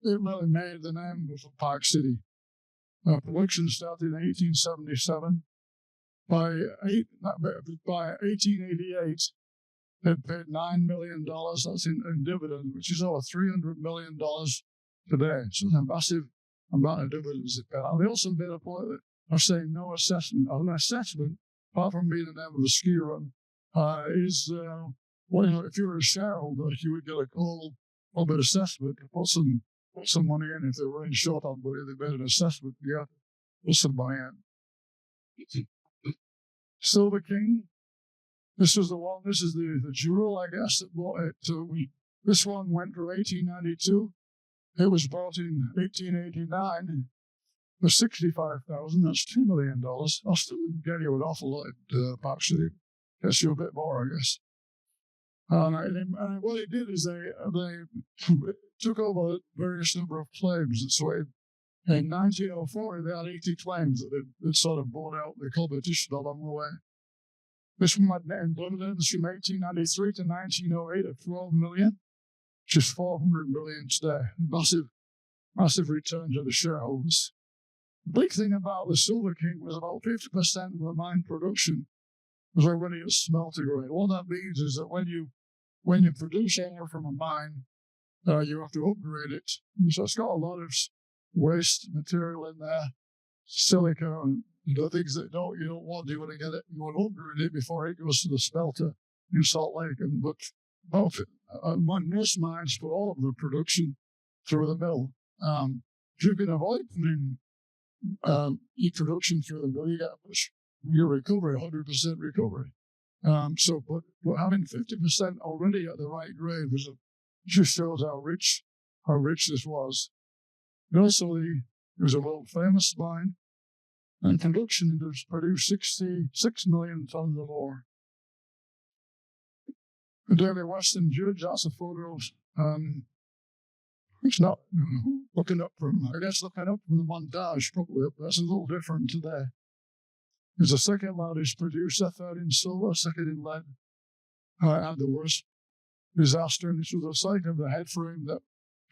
really made the name of Park City. Production started in 1877. By 1888, it paid $9 million. That's in dividend, which is over $300 million today. So it's a massive amount of dividends it paid. And they also made a point of saying no assessment. An assessment, apart from being the name of a ski run, is if you were a shareholder, you would get a call of an assessment to put some money in. If they were in short on money, they made an assessment. You have to put some money in. Silver King. This is the one. This is the jewel, I guess, that bought it. This one went for 1892. It was bought in 1889 for $65,000. That's $2 million. I'll still get you an awful lot at Park City. Gets you a bit more, I guess. And what they did is they took over various number of claims. So in 1904, they had 80 claims that had sort of bought out the competition along the way. This one had net dividends from 1893 to 1908 at $12 million, which is $400 million today. Massive return to the shareholders. The big thing about the Silver King was about 50% of the mine production was already at smelter grade. What that means is that when you produce ore from a mine, you have to upgrade it. So it's got a lot of waste material in there, silica, and things that you don't want to do when you get it. You want to upgrade it before it goes to the smelter in Salt Lake. But most mines put all of the production through the mill. If you can avoid putting your production through the mill, you get your recovery, 100% recovery. But having 50% already at the right grade just shows how rich this was. And also, it was a world famous mine, and production has produced 66 million tons of ore. The Daly West in Judge, that's a photo. It's not looking up from the montage, probably. That's a little different today. It's the second largest producer, third in silver, second in lead, and the worst disaster. And this was the site of the head frame that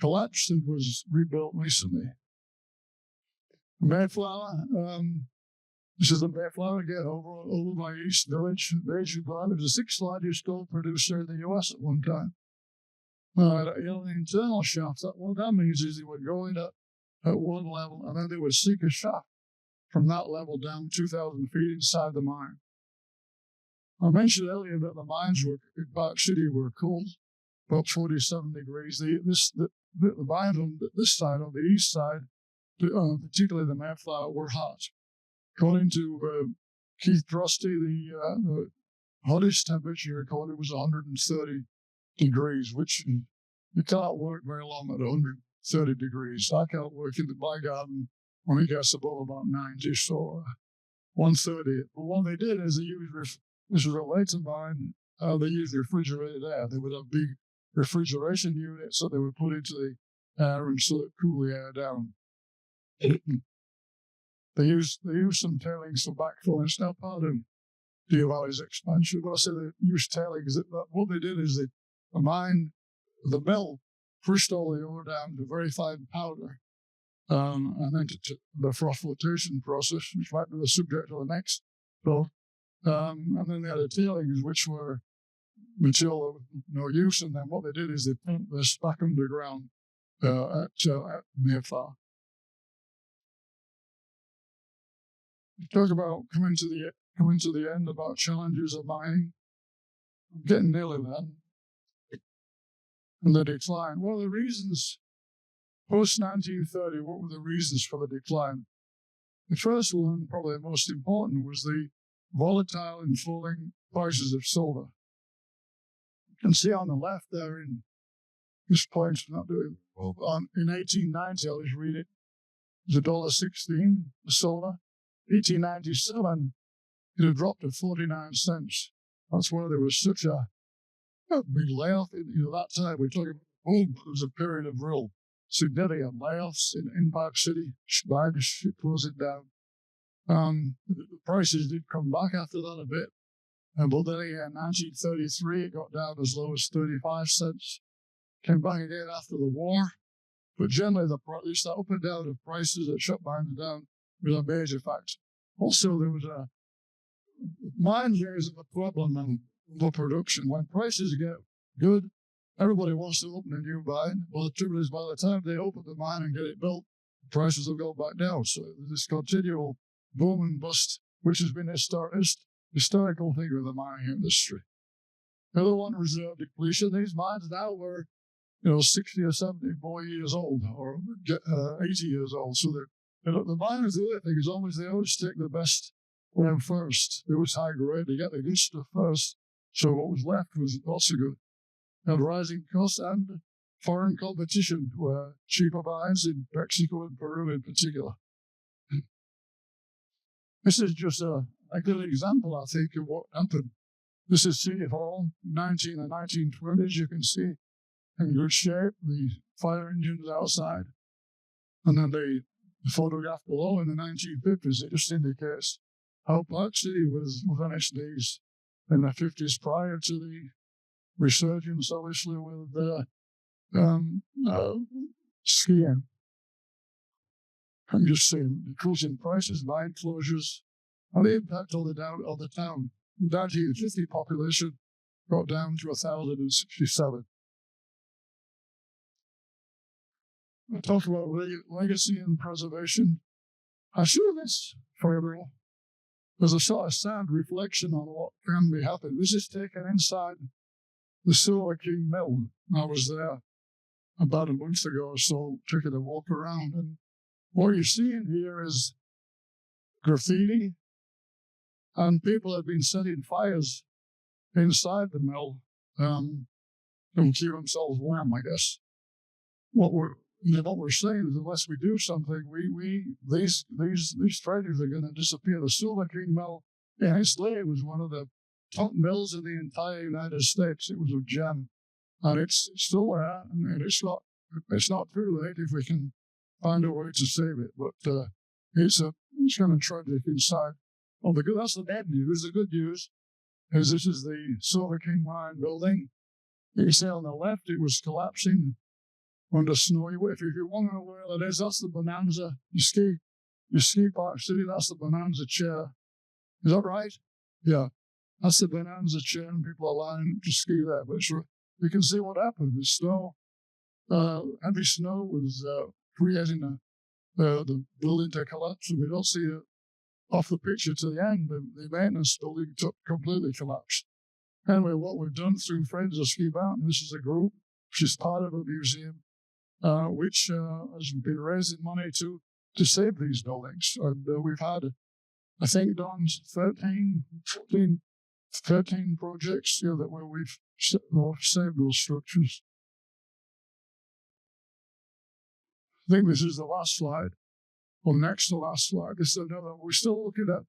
collapsed and was rebuilt recently. Mayflower. This is the Mayflower again over by East Village. It was the 6th largest gold producer in the U.S. at one time. The internal shaft. What that means is they would go in at one level, and then they would sink a shaft from that level down 2,000 feet inside the mine. I mentioned earlier that the mines in Park City were cold, about 47 degrees. The mines on this side, on the east side, particularly the Mayflower, were hot. According to Keith Trusty, the hottest temperature recorded was 130 degrees, which you can't work very long at 130 degrees. I can't work in my garden when it gets above about 90, so 130. But what they did is this was a later mine, they used refrigerated air. They would have big refrigeration units that they would put into the air and sort of cool the air down. They used some tailings for backfill. It's now part of Deer Valley's expansion. But I said they used tailings. What they did is the mill pushed all the ore down to very fine powder, and then to the froth flotation process, which might be the subject of the next bill. And then they had the tailings, which were material of no use. And then what they did is they pumped this back underground at Mayflower. Talk about coming to the end about challenges of mining. I'm getting nearly there. And the decline. One of the reasons Post-1930, what were the reasons for the decline? The first one, probably the most important, was the volatile and falling prices of silver. You can see on the left there in this point's not doing well. In 1890, I'll just read it. It was $1.16 the silver. 1897, it had dropped to 49 cents. That's why there was such a big layoff. That time we talk about, it was a period of real significant layoffs in Park City. Banks closing down. The prices did come back after that a bit. But then in 1933, it got down as low as 35 cents. Came back again after the war. But generally, the up and down of prices that shut mines down was a major factor. Also, there was a mine years of a problem in the production. When prices get good, everybody wants to open a new mine. Well, the trouble is, by the time they open the mine and get it built, prices will go back down. So this continual boom and bust, which has been a historical thing with the mining industry. The other one, reserve depletion. These mines now were 60 or 70 more years old, or 80 years old. So the miners, the other thing is always they always take the best one first. It was high grade. They get the good stuff first. So what was left was not so good. And rising costs and foreign competition were cheaper mines in Mexico and Peru in particular. This is just a good example, I think, of what happened. This is City Hall, 19 and 1920s. You can see in good shape, the fire engines outside. And then the photograph below in the 1950s, it just indicates how Park City was on its knees in the 50s prior to the resurgence, obviously, with skiing. I'm just saying, the cruising prices, mine closures, and the impact on the town. The 1950 population got down to 1,067. We'll talk about legacy and preservation. I show this for everyone. There's a sort of sad reflection on what can be happening. This is taken inside the Silver King Mill. I was there about a month ago or so, taking a walk around, and what you're seeing here is graffiti, and people have been setting fires inside the mill to keep themselves warm, I guess. What we're saying is, unless we do something, these treasures are going to disappear. The Silver King Mill in its day was one of the top mills in the entire United States. It was a gem, and it's still there, and it's not too late if we can find a way to save it. But it's kind of tragic inside. Oh, that's the bad news. The good news is this is the Silver King Mine building. You see on the left, it was collapsing under snowy. If you want to know where that is, that's the Bonanza. You ski Park City, that's the Bonanza chair. Is that right? Yeah. That's the Bonanza chair, and people are lining to ski there. But you can see what happened. The snow, heavy snow was creating the building to collapse, and we don't see it off the picture to the end. The maintenance building completely collapsed. Anyway, what we've done through Friends of Ski Mountain, this is a group which is part of a museum, which has been raising money to save these buildings. And we've had, I think, done 13 projects where we've saved those structures. I think this is the last slide, or next to last slide. This is another. We're still looking at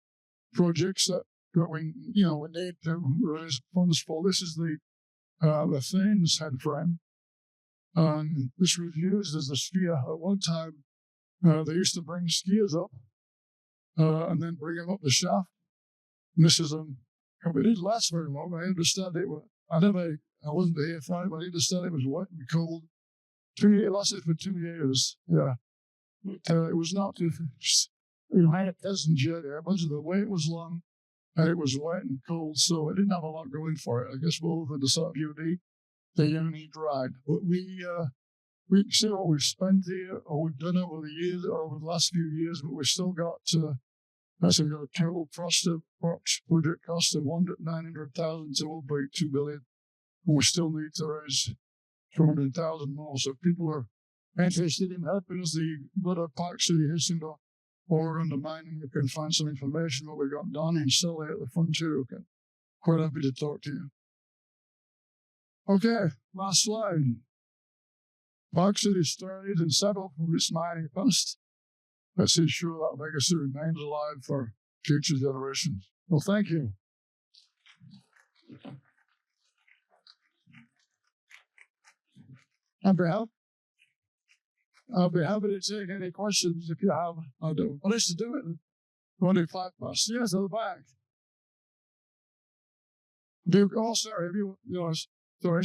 projects that we need to raise funds for. This is the Thames head frame. This was used as a skier at one time. They used to bring skiers up and then bring them up the shaft. And this is it didn't last very long. I understand it. I wasn't here for it, but I understand it was wet and cold. It lasted for 2 years. Yeah. It was not too. Had a pleasant journey. Much of the way was long, and it was wet and cold, so it didn't have a lot going for it. I guess both of the sort of unique ride. But we see what we've spent here, or we've done over the years, or over the last few years, but we've still got that's a total project cost of $900,000 to $1.2 billion, and we still need to raise $200,000 more. So people are interested in helping us, the good of Park City History or on the mining, you can find some information what we've got done and still at the frontier. Okay. Quite happy to talk to you. Okay, last slide. Park City started and settled from its mining past. Let's ensure that legacy remains alive for future generations. Well, thank you. I'll be happy to take any questions if you have. I'll do. What is to do it? 25 plus. Yes, at the back. Sorry, if you know, sorry,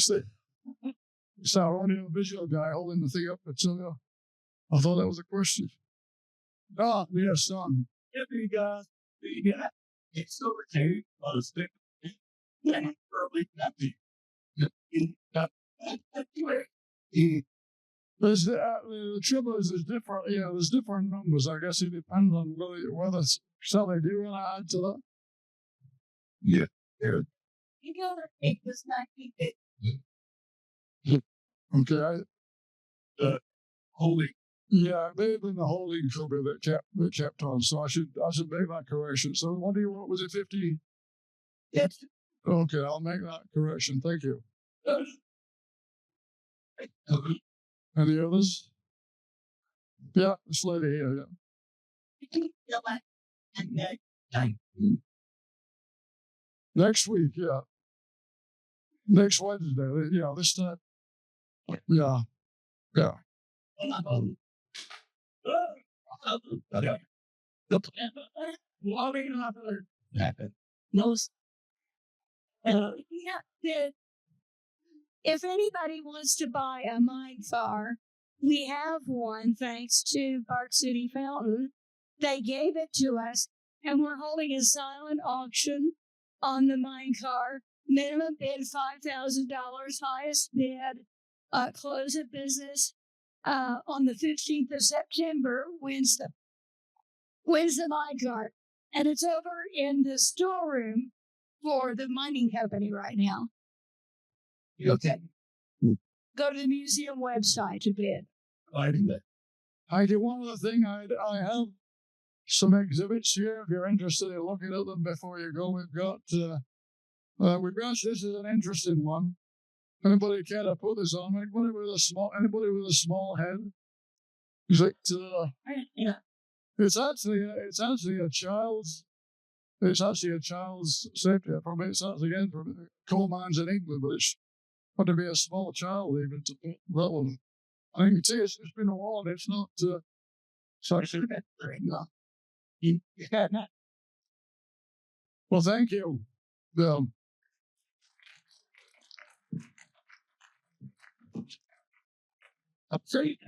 it's our audio visual guy holding the thing up. But I thought that was a question. Ah, yes, son. If you guys, it's over to us. Probably nothing. The trouble is, there's different. There's different numbers. I guess it depends on whether Sally, do you want to add to that? Yeah. You gotta take this 90. Okay. Holy. Yeah, they've been the holding company that kept on. So I should make that correction. So what was it, 50? Yes. Okay, I'll make that correction. Thank you. Any others? Yeah, this lady here. Yeah. Next week, yeah. Next Wednesday, this time. Yeah. Yeah. If anybody wants to buy a mine car, we have one thanks to Park City Fountain. They gave it to us, and we're holding a silent auction on the mine car. Minimum bid $5,000, highest bid, close of business on the 15th of September wins the mine car. And it's over in the storeroom for the mining company right now. Okay. Go to the museum website to bid. I do that. I do one other thing. I have some exhibits here. If you're interested in looking at them before you go, we've got this is an interesting one. Anybody care to put this on? Anybody with a small head? It's like, Yeah. It's actually a child's safety. From it's actually again from coal mines in England, but it's got to be a small child even to put that one. I think it's been a while. It's not. Sorry. No. Well, thank you. I'm sorry.